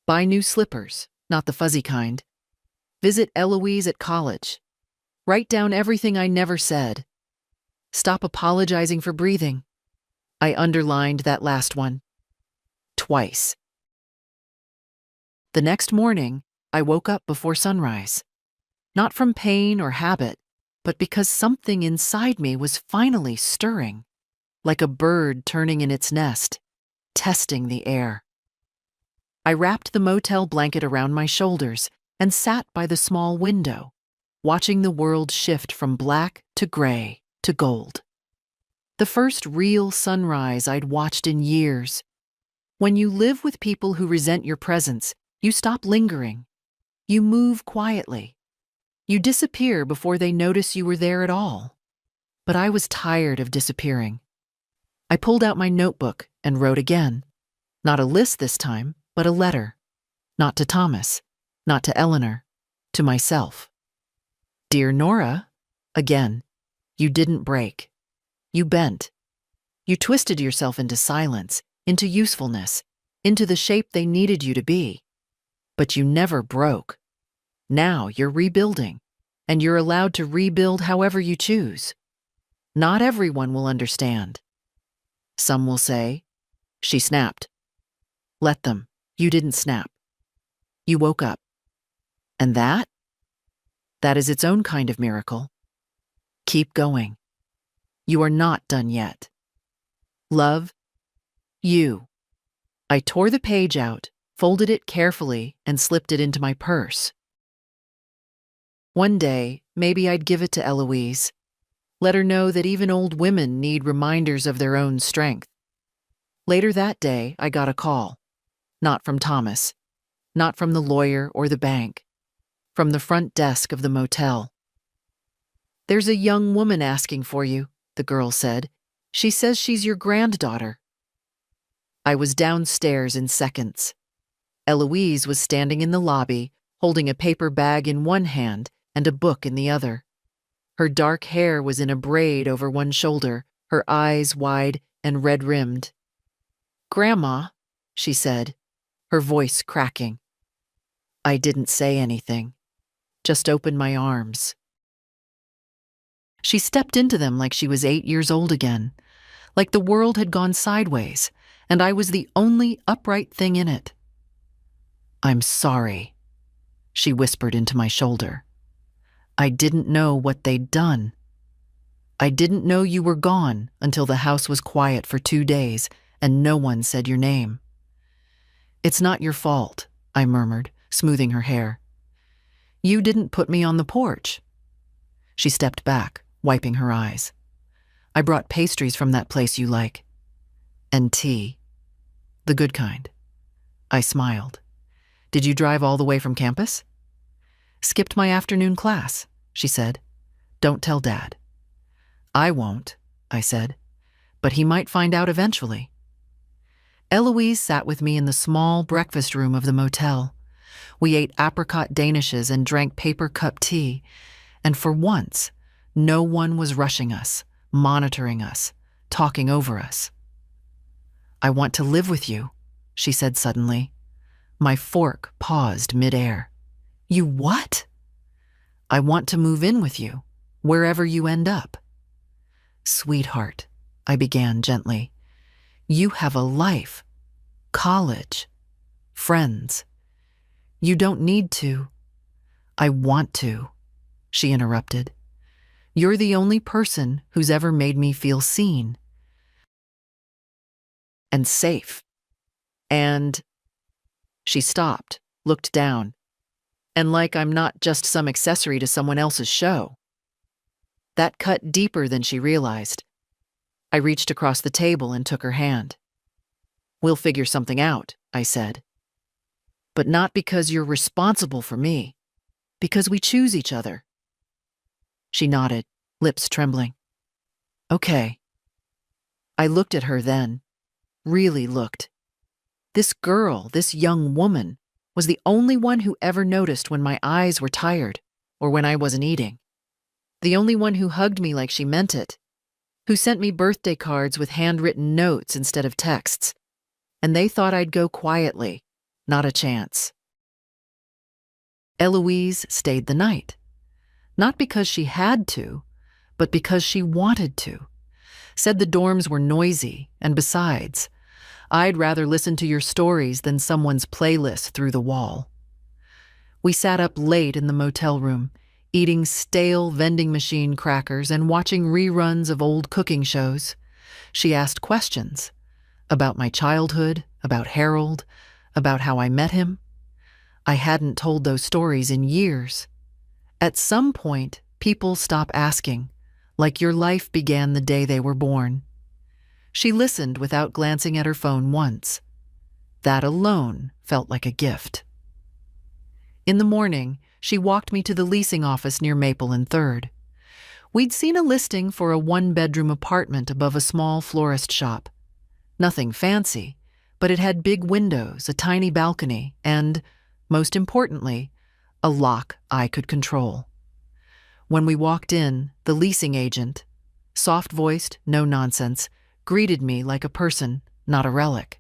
Speaker 1: Buy new slippers, not the fuzzy kind. Visit Eloise at college. Write down everything I never said. Stop apologizing for breathing. I underlined that last one. Twice. The next morning, I woke up before sunrise. Not from pain or habit, but because something inside me was finally stirring, like a bird turning in its nest, testing the air. I wrapped the motel blanket around my shoulders and sat by the small window, watching the world shift from black to gray to gold. The first real sunrise I'd watched in years. When you live with people who resent your presence, you stop lingering. You move quietly. You disappear before they notice you were there at all. But I was tired of disappearing. I pulled out my notebook and wrote again. Not a list this time, but a letter. Not to Thomas, not to Eleanor, to myself. Dear Nora, again, you didn't break. You bent. You twisted yourself into silence, into usefulness, into the shape they needed you to be. But you never broke. Now you're rebuilding, and you're allowed to rebuild however you choose. Not everyone will understand. Some will say, she snapped. Let them. You didn't snap. You woke up. And that is its own kind of miracle. Keep going. You are not done yet. Love, you. I tore the page out, folded it carefully, and slipped it into my purse. One day, maybe I'd give it to Eloise. Let her know that even old women need reminders of their own strength. Later that day, I got a call. Not from Thomas. Not from the lawyer or the bank. From the front desk of the motel. There's a young woman asking for you, the girl said. She says she's your granddaughter. I was downstairs in seconds. Eloise was standing in the lobby, holding a paper bag in one hand and a book in the other. Her dark hair was in a braid over one shoulder, her eyes wide and red-rimmed. Grandma, she said, her voice cracking. I didn't say anything, just opened my arms. She stepped into them like she was 8 years old again, like the world had gone sideways, and I was the only upright thing in it. I'm sorry, she whispered into my shoulder. I didn't know what they'd done. I didn't know you were gone until the house was quiet for 2 days and no one said your name. It's not your fault, I murmured, smoothing her hair. You didn't put me on the porch. She stepped back, wiping her eyes. I brought pastries from that place you like. And tea. The good kind. I smiled. Did you drive all the way from campus? Skipped my afternoon class, she said. Don't tell Dad. I won't, I said, but he might find out eventually. Eloise sat with me in the small breakfast room of the motel. We ate apricot danishes and drank paper cup tea, and for once, no one was rushing us, monitoring us, talking over us. I want to live with you, she said suddenly. My fork paused midair. You what? I want to move in with you, wherever you end up. Sweetheart, I began gently, you have a life, college, friends. You don't need to. I want to, she interrupted. You're the only person who's ever made me feel seen and safe. And she stopped, looked down, and like I'm not just some accessory to someone else's show. That cut deeper than she realized. I reached across the table and took her hand. We'll figure something out, I said. But not because you're responsible for me, because we choose each other. She nodded, lips trembling. Okay. I looked at her then, really looked. This girl, this young woman, was the only one who ever noticed when my eyes were tired or when I wasn't eating. The only one who hugged me like she meant it, who sent me birthday cards with handwritten notes instead of texts. And they thought I'd go quietly, not a chance. Eloise stayed the night. Not because she had to, but because she wanted to. Said the dorms were noisy, and besides, I'd rather listen to your stories than someone's playlist through the wall. We sat up late in the motel room, eating stale vending machine crackers and watching reruns of old cooking shows. She asked questions about my childhood, about Harold, about how I met him. I hadn't told those stories in years. At some point, people stop asking, like your life began the day they were born. She listened without glancing at her phone once. That alone felt like a gift. In the morning, she walked me to the leasing office near Maple and 3rd. We'd seen a listing for a one-bedroom apartment above a small florist shop. Nothing fancy, but it had big windows, a tiny balcony, and, most importantly, a lock I could control. When we walked in, the leasing agent, soft-voiced, no nonsense, greeted me like a person, not a relic.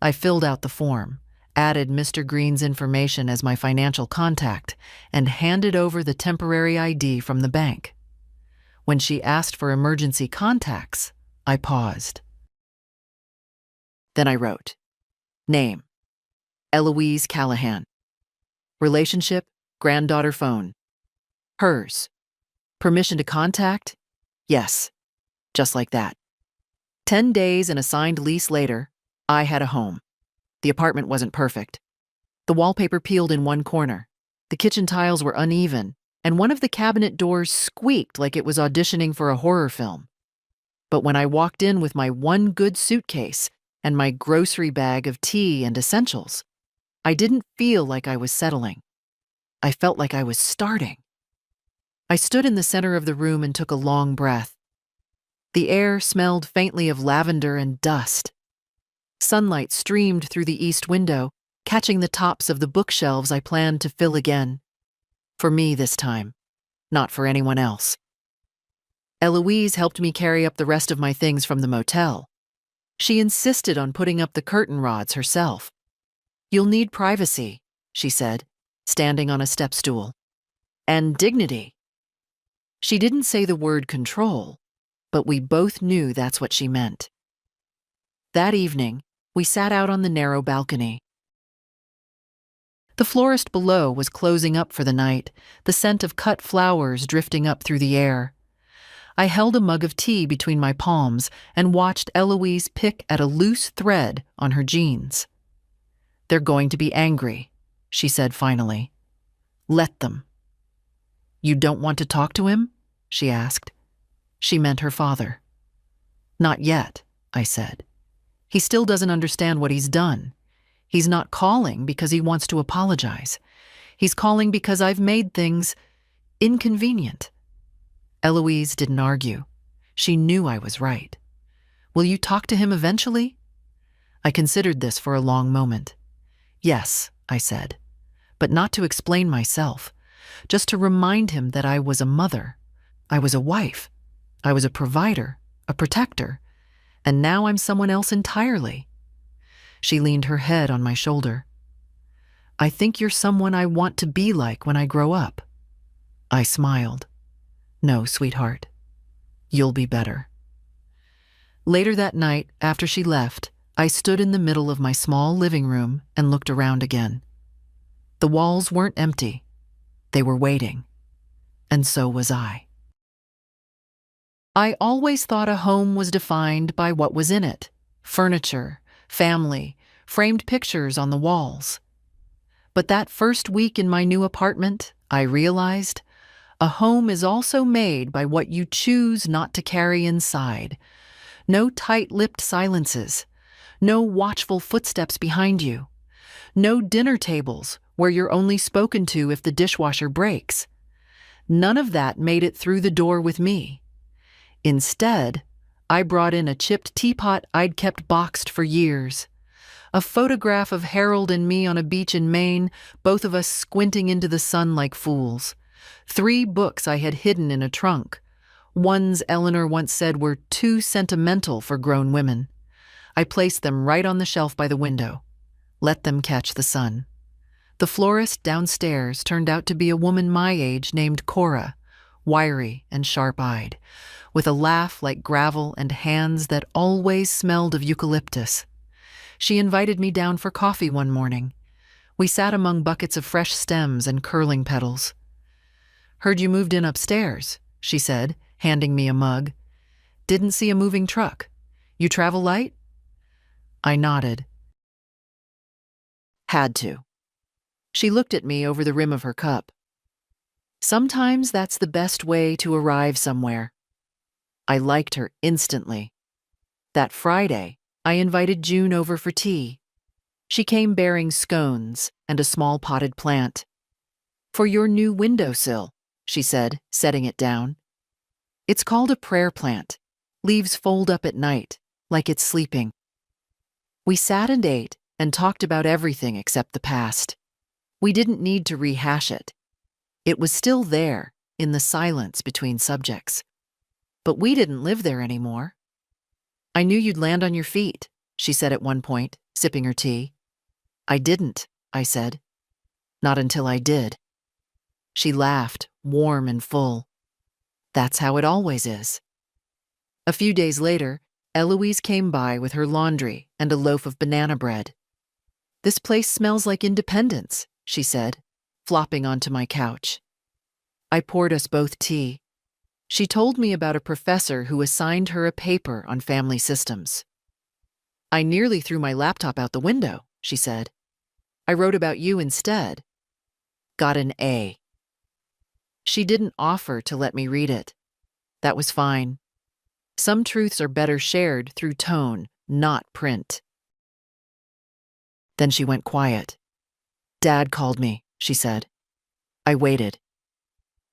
Speaker 1: I filled out the form, added Mr. Green's information as my financial contact, and handed over the temporary ID from the bank. When she asked for emergency contacts, I paused. Then I wrote, name, Eloise Callahan. Relationship, granddaughter phone. Hers. Permission to contact? Yes. Just like that. 10 days and a signed lease later, I had a home. The apartment wasn't perfect. The wallpaper peeled in one corner. The kitchen tiles were uneven, and one of the cabinet doors squeaked like it was auditioning for a horror film. But when I walked in with my one good suitcase and my grocery bag of tea and essentials, I didn't feel like I was settling. I felt like I was starting. I stood in the center of the room and took a long breath. The air smelled faintly of lavender and dust. Sunlight streamed through the east window, catching the tops of the bookshelves I planned to fill again. For me this time, not for anyone else. Eloise helped me carry up the rest of my things from the motel. She insisted on putting up the curtain rods herself. You'll need privacy, she said, standing on a step stool. And dignity. She didn't say the word control, but we both knew that's what she meant. That evening, we sat out on the narrow balcony. The florist below was closing up for the night, the scent of cut flowers drifting up through the air. I held a mug of tea between my palms and watched Eloise pick at a loose thread on her jeans. They're going to be angry, she said finally. Let them. You don't want to talk to him? She asked. She meant her father. Not yet, I said. He still doesn't understand what he's done. He's not calling because he wants to apologize. He's calling because I've made things inconvenient. Eloise didn't argue. She knew I was right. Will you talk to him eventually? I considered this for a long moment. Yes, I said, but not to explain myself, just to remind him that I was a mother. I was a wife. I was a provider, a protector, and now I'm someone else entirely. She leaned her head on my shoulder. I think you're someone I want to be like when I grow up. I smiled. No, sweetheart. You'll be better. Later that night, after she left, I stood in the middle of my small living room and looked around again. The walls weren't empty. They were waiting. And so was I. I always thought a home was defined by what was in it: furniture, family, framed pictures on the walls. But that first week in my new apartment, I realized a home is also made by what you choose not to carry inside. No tight-lipped silences, no watchful footsteps behind you, no dinner tables where you're only spoken to if the dishwasher breaks. None of that made it through the door with me. Instead, I brought in a chipped teapot I'd kept boxed for years, a photograph of Harold and me on a beach in Maine, both of us squinting into the sun like fools, 3 books I had hidden in a trunk, ones Eleanor once said were too sentimental for grown women. I placed them right on the shelf by the window. Let them catch the sun. The florist downstairs turned out to be a woman my age named Cora, wiry and sharp-eyed, with a laugh like gravel and hands that always smelled of eucalyptus. She invited me down for coffee one morning. We sat among buckets of fresh stems and curling petals. Heard you moved in upstairs, she said, handing me a mug. Didn't see a moving truck. You travel light? I nodded. Had to. She looked at me over the rim of her cup. Sometimes that's the best way to arrive somewhere. I liked her instantly. That Friday, I invited June over for tea. She came bearing scones and a small potted plant. For your new windowsill, she said, setting it down. It's called a prayer plant. Leaves fold up at night, like it's sleeping. We sat and ate and talked about everything except the past. We didn't need to rehash it. It was still there, in the silence between subjects. But we didn't live there anymore. I knew you'd land on your feet, she said at one point, sipping her tea. I didn't, I said. Not until I did. She laughed, warm and full. That's how it always is. A few days later, Eloise came by with her laundry and a loaf of banana bread. This place smells like independence, she said, flopping onto my couch. I poured us both tea. She told me about a professor who assigned her a paper on family systems. I nearly threw my laptop out the window, she said. I wrote about you instead. Got an A. She didn't offer to let me read it. That was fine. Some truths are better shared through tone, not print. Then she went quiet. Dad called me, she said. I waited.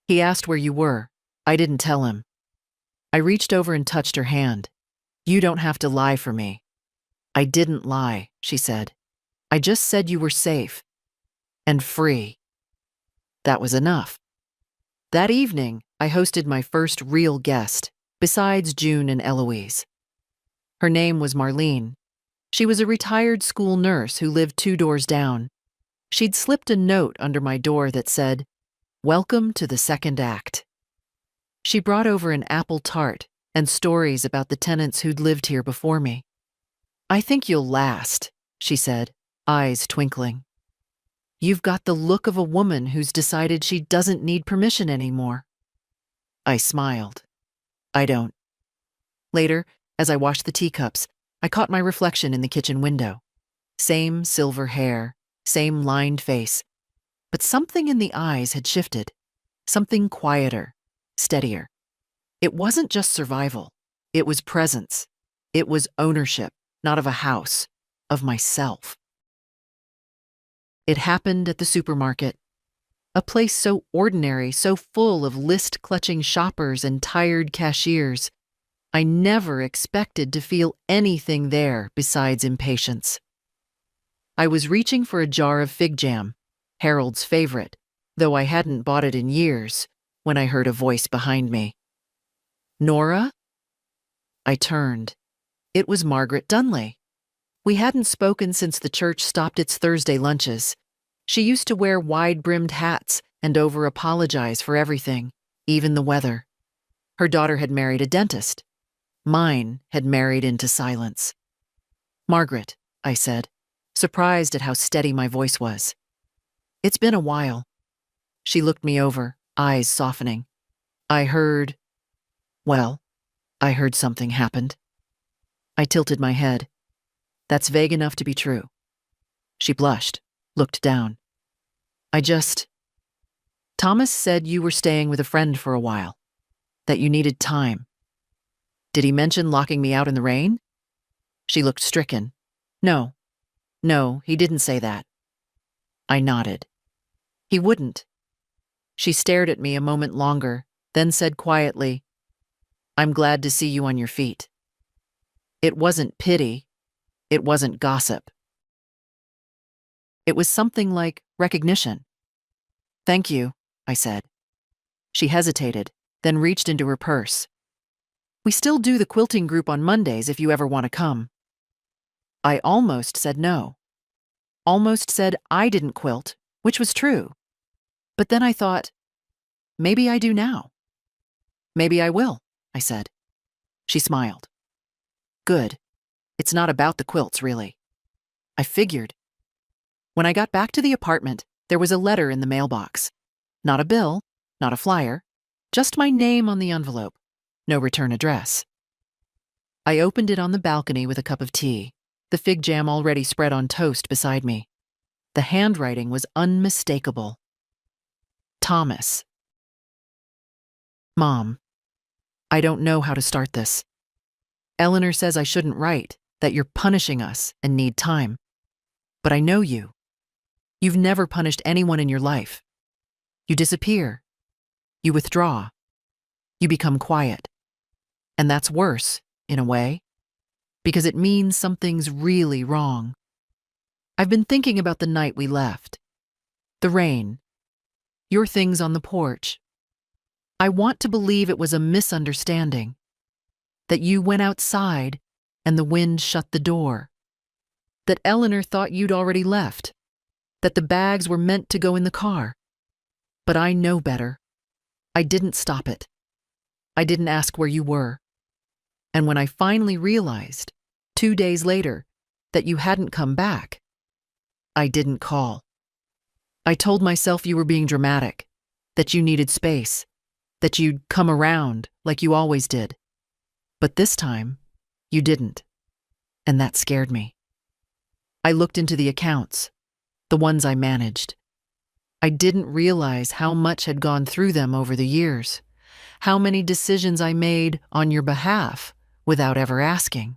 Speaker 1: He asked where you were. I didn't tell him. I reached over and touched her hand. You don't have to lie for me. I didn't lie, she said. I just said you were safe. And free. That was enough. That evening, I hosted my first real guest, besides June and Eloise. Her name was Marlene. She was a retired school nurse who lived 2 doors down. She'd slipped a note under my door that said, "Welcome to the second act." She brought over an apple tart and stories about the tenants who'd lived here before me. I think you'll last, she said, eyes twinkling. You've got the look of a woman who's decided she doesn't need permission anymore. I smiled. I don't. Later, as I washed the teacups, I caught my reflection in the kitchen window. Same silver hair, same lined face, but something in the eyes had shifted. Something quieter, steadier. It wasn't just survival. It was presence. It was ownership, not of a house, of myself. It happened at the supermarket. A place so ordinary, so full of list-clutching shoppers and tired cashiers. I never expected to feel anything there besides impatience. I was reaching for a jar of fig jam, Harold's favorite, though I hadn't bought it in years, when I heard a voice behind me. Nora? I turned. It was Margaret Dunley. We hadn't spoken since the church stopped its Thursday lunches. She used to wear wide-brimmed hats and over-apologize for everything, even the weather. Her daughter had married a dentist. Mine had married into silence. "Margaret," I said, surprised at how steady my voice was. "It's been a while." She looked me over, eyes softening. I heard something happened. I tilted my head. "That's vague enough to be true." She blushed, looked down. Thomas said you were staying with a friend for a while, that you needed time." "Did he mention locking me out in the rain?" She looked stricken. No, he didn't say that." I nodded. "He wouldn't." She stared at me a moment longer, then said quietly, "I'm glad to see you on your feet." It wasn't pity. It wasn't gossip. It was something like recognition. "Thank you," I said. She hesitated, then reached into her purse. "We still do the quilting group on Mondays if you ever want to come." I almost said no. Almost said I didn't quilt, which was true. But then I thought, maybe I do now. "Maybe I will," I said. She smiled. "Good. It's not about the quilts, really." I figured. When I got back to the apartment, there was a letter in the mailbox. Not a bill, not a flyer, just my name on the envelope. No return address. I opened it on the balcony with a cup of tea, the fig jam already spread on toast beside me. The handwriting was unmistakable. Thomas. "Mom, I don't know how to start this. Eleanor says I shouldn't write, that you're punishing us and need time. But I know you. You've never punished anyone in your life. You disappear. You withdraw. You become quiet. And that's worse, in a way, because it means something's really wrong. I've been thinking about the night we left. The rain. Your things on the porch. I want to believe it was a misunderstanding. That you went outside and the wind shut the door. That Eleanor thought you'd already left. That the bags were meant to go in the car. But I know better. I didn't stop it. I didn't ask where you were. And when I finally realized, 2 days later, that you hadn't come back, I didn't call. I told myself you were being dramatic, that you needed space, that you'd come around like you always did. But this time, you didn't. And that scared me. I looked into the accounts, the ones I managed. I didn't realize how much had gone through them over the years, how many decisions I made on your behalf without ever asking.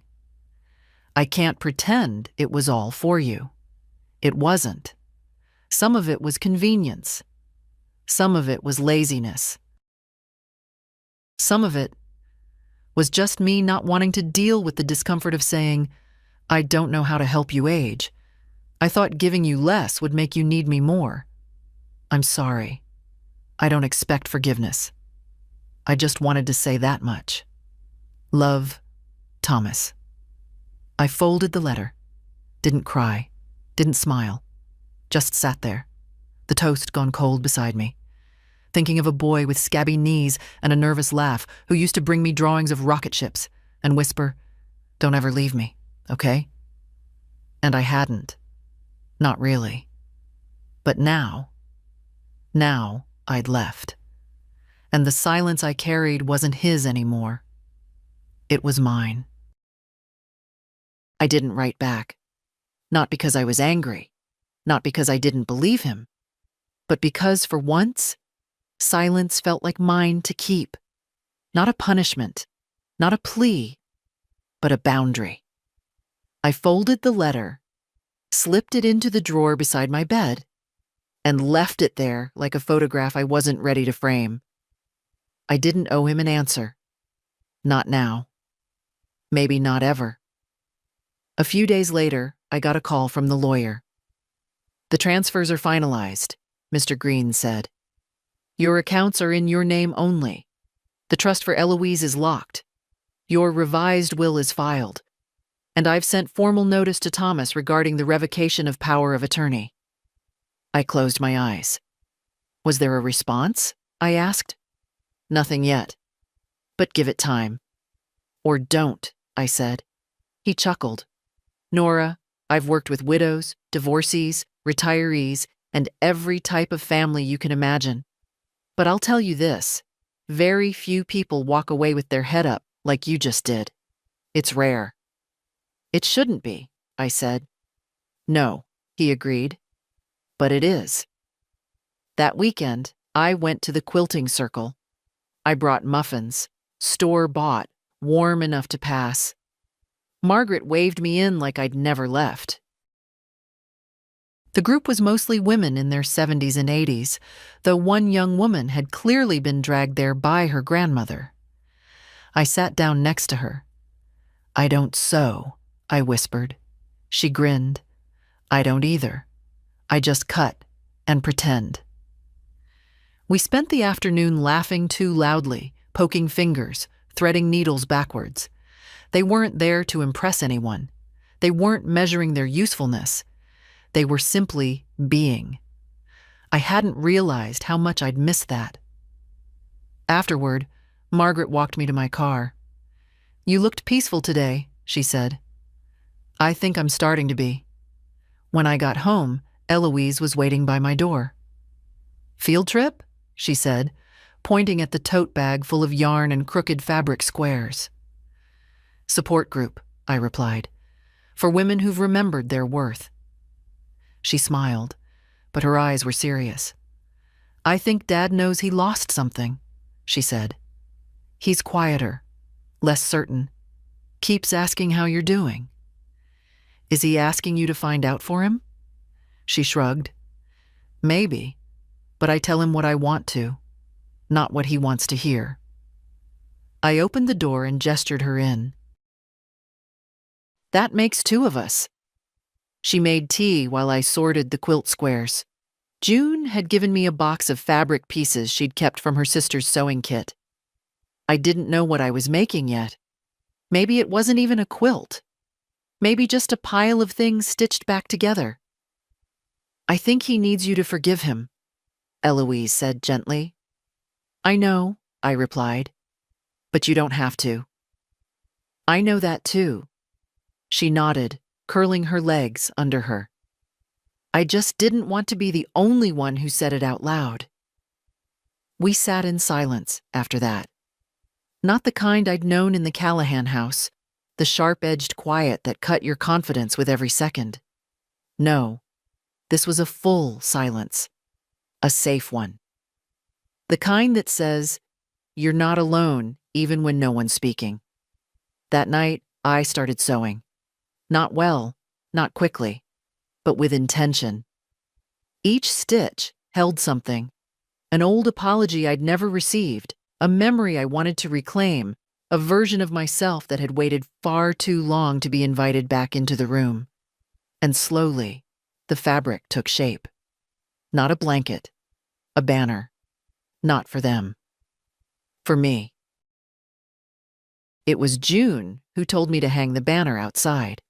Speaker 1: I can't pretend it was all for you. It wasn't. Some of it was convenience. Some of it was laziness. Some of it was just me not wanting to deal with the discomfort of saying, "I don't know how to help you age. I thought giving you less would make you need me more. I'm sorry. I don't expect forgiveness. I just wanted to say that much. Love, Thomas." I folded the letter, didn't cry, didn't smile, just sat there, the toast gone cold beside me, thinking of a boy with scabby knees and a nervous laugh who used to bring me drawings of rocket ships and whisper, "Don't ever leave me, okay?" And I hadn't. Not really. But now I'd left. And the silence I carried wasn't his anymore. It was mine. I didn't write back. Not because I was angry, not because I didn't believe him, but because for once, silence felt like mine to keep. Not a punishment, not a plea, but a boundary. I folded the letter, slipped it into the drawer beside my bed, and left it there like a photograph I wasn't ready to frame. I didn't owe him an answer. Not now. maybe not ever. A few days later, I got a call from the lawyer. "The transfers are finalized," Mr. Green said. "Your accounts are in your name only. The trust for Eloise is locked. Your revised will is filed. And I've sent formal notice to Thomas regarding the revocation of power of attorney." I closed my eyes. "Was there a response?" I asked. "Nothing yet. But give it time." "Or don't," I said. He chuckled. "Nora, I've worked with widows, divorcees, retirees, and every type of family you can imagine. But I'll tell you this, very few people walk away with their head up like you just did. It's rare." "It shouldn't be," I said. "No," he agreed. "But it is." That weekend, I went to the quilting circle. I brought muffins, store-bought, warm enough to pass. Margaret waved me in like I'd never left. The group was mostly women in their 70s and 80s, though one young woman had clearly been dragged there by her grandmother. I sat down next to her. "I don't sew," I whispered. She grinned. "I don't either. I just cut and pretend." We spent the afternoon laughing too loudly, poking fingers, threading needles backwards. They weren't there to impress anyone. They weren't measuring their usefulness. They were simply being. I hadn't realized how much I'd missed that. Afterward, Margaret walked me to my car. "You looked peaceful today," she said. "I think I'm starting to be." When I got home, Eloise was waiting by my door. "Field trip?" she said, pointing at the tote bag full of yarn and crooked fabric squares. "Support group," I replied, "for women who've remembered their worth." She smiled, but her eyes were serious. "I think Dad knows he lost something," she said. "He's quieter, less certain, keeps asking how you're doing." "Is he asking you to find out for him?" She shrugged. "Maybe, but I tell him what I want to, not what he wants to hear." I opened the door and gestured her in. "That makes two of us." She made tea while I sorted the quilt squares. June had given me a box of fabric pieces she'd kept from her sister's sewing kit. I didn't know what I was making yet. Maybe it wasn't even a quilt. Maybe just a pile of things stitched back together. "I think he needs you to forgive him," Eloise said gently. "I know," I replied, "but you don't have to." "I know that too." She nodded, curling her legs under her. "I just didn't want to be the only one who said it out loud." We sat in silence after that. Not the kind I'd known in the Callahan house, the sharp-edged quiet that cut your confidence with every second. No, this was a full silence, a safe one. The kind that says, you're not alone even when no one's speaking. That night, I started sewing. Not well, not quickly, but with intention. Each stitch held something, an old apology I'd never received, a memory I wanted to reclaim, a version of myself that had waited far too long to be invited back into the room. And slowly, the fabric took shape. Not a blanket, a banner. Not for them. For me. It was June who told me to hang the banner outside.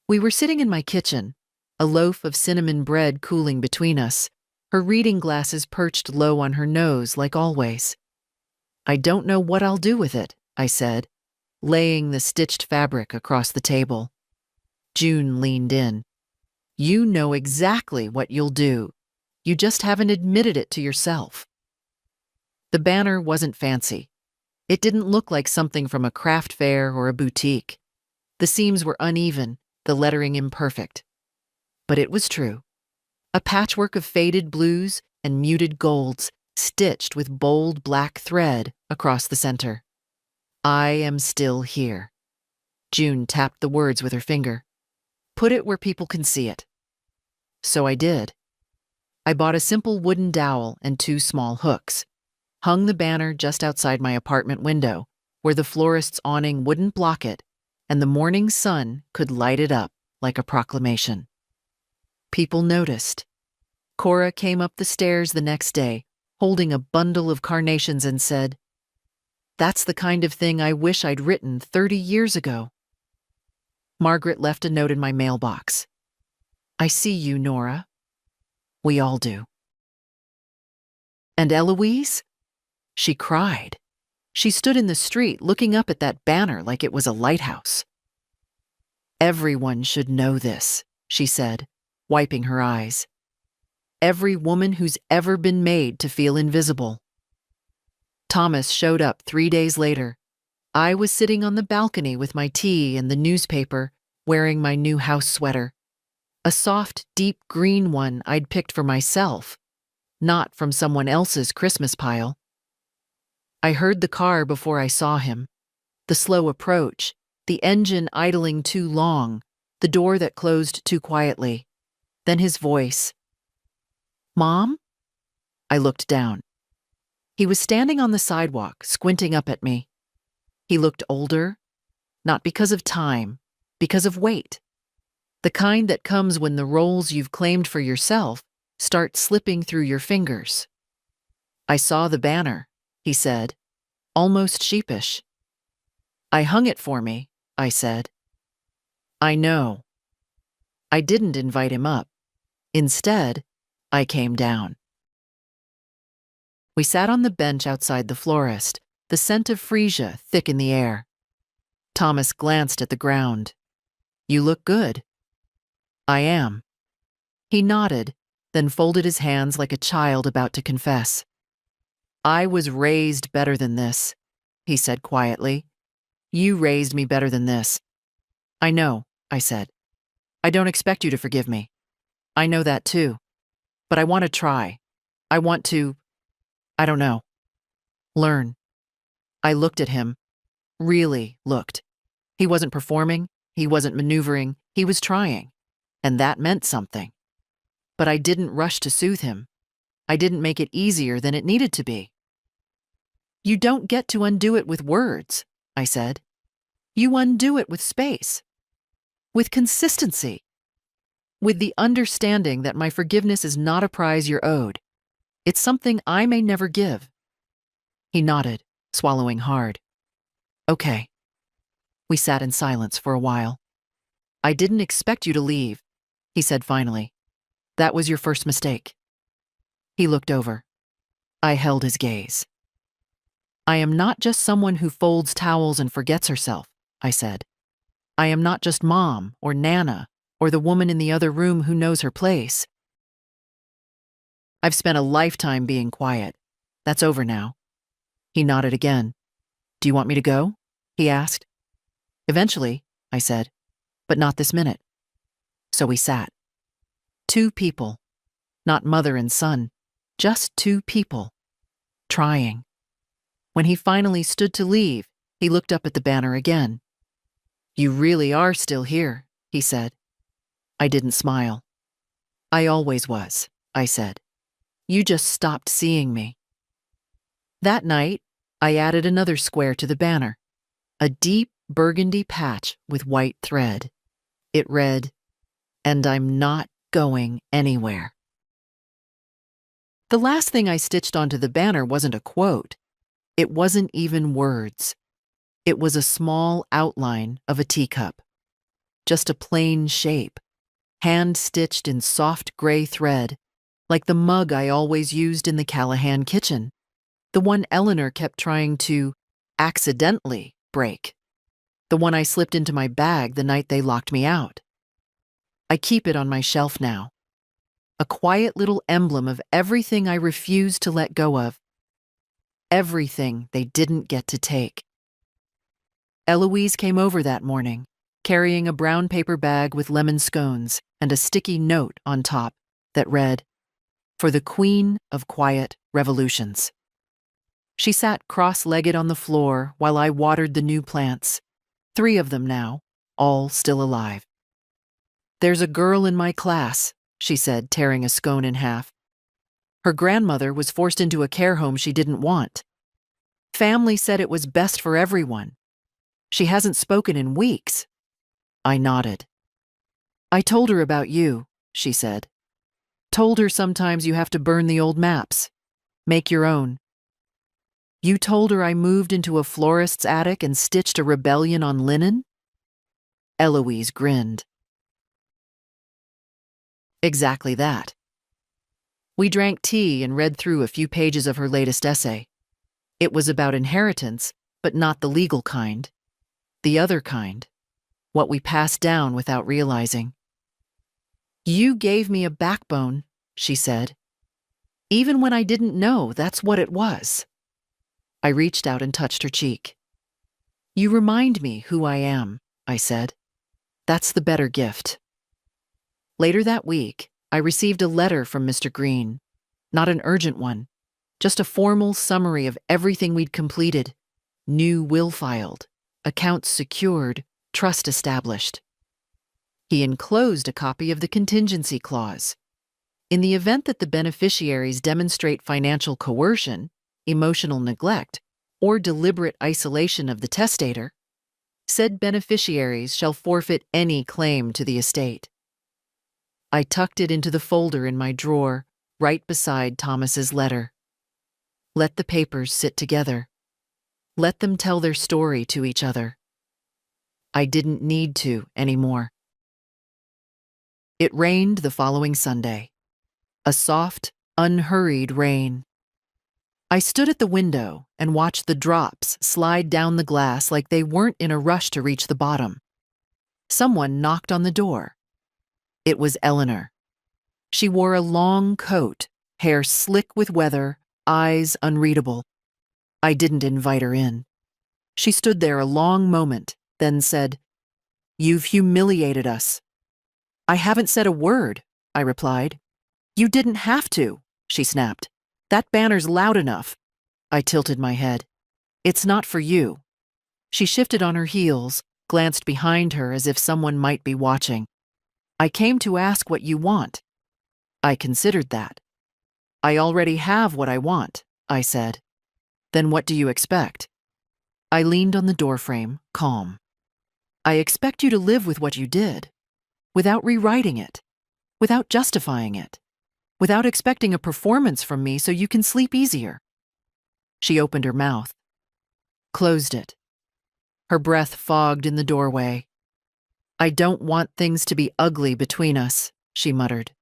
Speaker 1: We were sitting in my kitchen, a loaf of cinnamon bread cooling between us, her reading glasses perched low on her nose like always. "I don't know what I'll do with it," I said, laying the stitched fabric across the table. June leaned in. "You know exactly what you'll do. You just haven't admitted it to yourself." The banner wasn't fancy. It didn't look like something from a craft fair or a boutique. The seams were uneven, the lettering imperfect. But it was true. A patchwork of faded blues and muted golds, stitched with bold black thread across the center. "I am still here." June tapped the words with her finger. "Put it where people can see it." So I did. I bought a simple wooden dowel and 2 small hooks, hung the banner just outside my apartment window, where the florist's awning wouldn't block it, and the morning sun could light it up like a proclamation. People noticed. Cora came up the stairs the next day, holding a bundle of carnations, and said, "That's the kind of thing I wish I'd written 30 years ago." Margaret left a note in my mailbox. "I see you, Nora." We all do. And Eloise? She cried. She stood in the street looking up at that banner like it was a lighthouse. "Everyone should know this," she said, wiping her eyes. "Every woman who's ever been made to feel invisible." Thomas showed up 3 days later. I was sitting on the balcony with my tea and the newspaper, wearing my new house sweater. A soft, deep green one I'd picked for myself, not from someone else's Christmas pile. I heard the car before I saw him. The slow approach, the engine idling too long, the door that closed too quietly. Then his voice. "Mom?" I looked down. He was standing on the sidewalk, squinting up at me. He looked older, not because of time, because of weight. The kind that comes when the roles you've claimed for yourself start slipping through your fingers. "I saw the banner," he said, almost sheepish. "I hung it for me," I said. "I know." I didn't invite him up. Instead, I came down. We sat on the bench outside the florist, the scent of freesia thick in the air. Thomas glanced at the ground. "You look good." "I am." He nodded, then folded his hands like a child about to confess. "I was raised better than this," he said quietly. "You raised me better than this." "I know," I said. "I don't expect you to forgive me. I know that too. But I want to try. I want to, I don't know, learn." I looked at him. Really looked. He wasn't performing. He wasn't maneuvering. He was trying. And that meant something. But I didn't rush to soothe him. I didn't make it easier than it needed to be. "You don't get to undo it with words," I said. "You undo it with space. With consistency. With the understanding that my forgiveness is not a prize you're owed. It's something I may never give." He nodded, swallowing hard. "Okay." We sat in silence for a while. "I didn't expect you to leave," he said finally. "That was your first mistake." He looked over. I held his gaze. "I am not just someone who folds towels and forgets herself," I said. "I am not just Mom or Nana or the woman in the other room who knows her place. I've spent a lifetime being quiet. That's over now." He nodded again. "Do you want me to go?" he asked. "Eventually," I said, "but not this minute." So we sat. 2 people. Not mother and son. Just 2 people. Trying. When he finally stood to leave, he looked up at the banner again. "You really are still here," he said. I didn't smile. "I always was," I said. "You just stopped seeing me." That night, I added another square to the banner, a deep burgundy patch with white thread. It read, "And I'm not going anywhere." The last thing I stitched onto the banner wasn't a quote. It wasn't even words. It was a small outline of a teacup. Just a plain shape, hand-stitched in soft gray thread, like the mug I always used in the Callahan kitchen, the one Eleanor kept trying to accidentally break, the one I slipped into my bag the night they locked me out. I keep it on my shelf now. A quiet little emblem of everything I refused to let go of. Everything they didn't get to take. Eloise came over that morning, carrying a brown paper bag with lemon scones and a sticky note on top that read, "For the Queen of Quiet Revolutions." She sat cross-legged on the floor while I watered the new plants, 3 of them now, all still alive. "There's a girl in my class," she said, tearing a scone in half. "Her grandmother was forced into a care home she didn't want. Family said it was best for everyone. She hasn't spoken in weeks. I nodded. I told her about you, she said. Told her sometimes you have to burn the old maps. Make your own. You told her I moved into a florist's attic and stitched a rebellion on linen? Eloise grinned. Exactly that. We drank tea and read through a few pages of her latest essay. It was about inheritance, but not the legal kind. The other kind. What we passed down without realizing. You gave me a backbone, she said. Even when I didn't know that's what it was. I reached out and touched her cheek. You remind me who I am, I said. That's the better gift. Later that week, I received a letter from Mr. Green. Not an urgent one, just a formal summary of everything we'd completed. New will filed, accounts secured, trust established. He enclosed a copy of the contingency clause. In the event that the beneficiaries demonstrate financial coercion, emotional neglect, or deliberate isolation of the testator, said beneficiaries shall forfeit any claim to the estate. I tucked it into the folder in my drawer, right beside Thomas's letter. Let the papers sit together. Let them tell their story to each other. I didn't need to anymore. It rained the following Sunday. A soft, unhurried rain. I stood at the window and watched the drops slide down the glass like they weren't in a rush to reach the bottom. Someone knocked on the door. It was Eleanor. She wore a long coat, hair slick with weather, eyes unreadable. I didn't invite her in. She stood there a long moment, then said, "You've humiliated us." "I haven't said a word," I replied. "You didn't have to," she snapped. "That banner's loud enough." I tilted my head. "It's not for you." She shifted on her heels, glanced behind her as if someone might be watching. "I came to ask what you want." I considered that. "I already have what I want," I said. "Then what do you expect?" I leaned on the doorframe, calm. "I expect you to live with what you did, without rewriting it, without justifying it, without expecting a performance from me so you can sleep easier." She opened her mouth, closed it. Her breath fogged in the doorway. "I don't want things to be ugly between us," she muttered.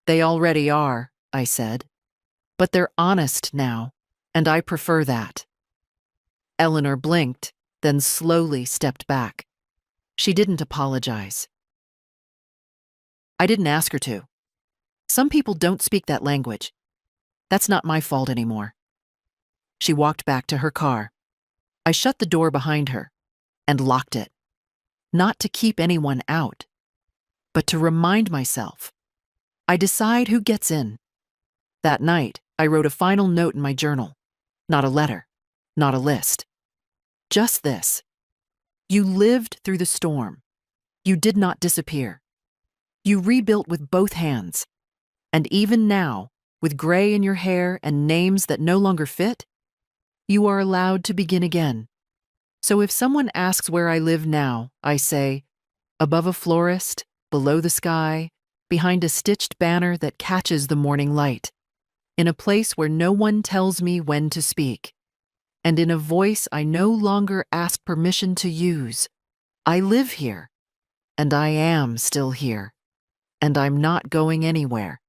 Speaker 1: "They already are," I said. "But they're honest now, and I prefer that." Eleanor blinked, then slowly stepped back. She didn't apologize. I didn't ask her to. Some people don't speak that language. That's not my fault anymore. She walked back to her car. I shut the door behind her and locked it. Not to keep anyone out, but to remind myself. I decide who gets in. That night, I wrote a final note in my journal. Not a letter, not a list. Just this. You lived through the storm. You did not disappear. You rebuilt with both hands. And even now, with gray in your hair and names that no longer fit, you are allowed to begin again. So if someone asks where I live now, I say, above a florist, below the sky, behind a stitched banner that catches the morning light, in a place where no one tells me when to speak, and in a voice I no longer ask permission to use. I live here, and I am still here, and I'm not going anywhere.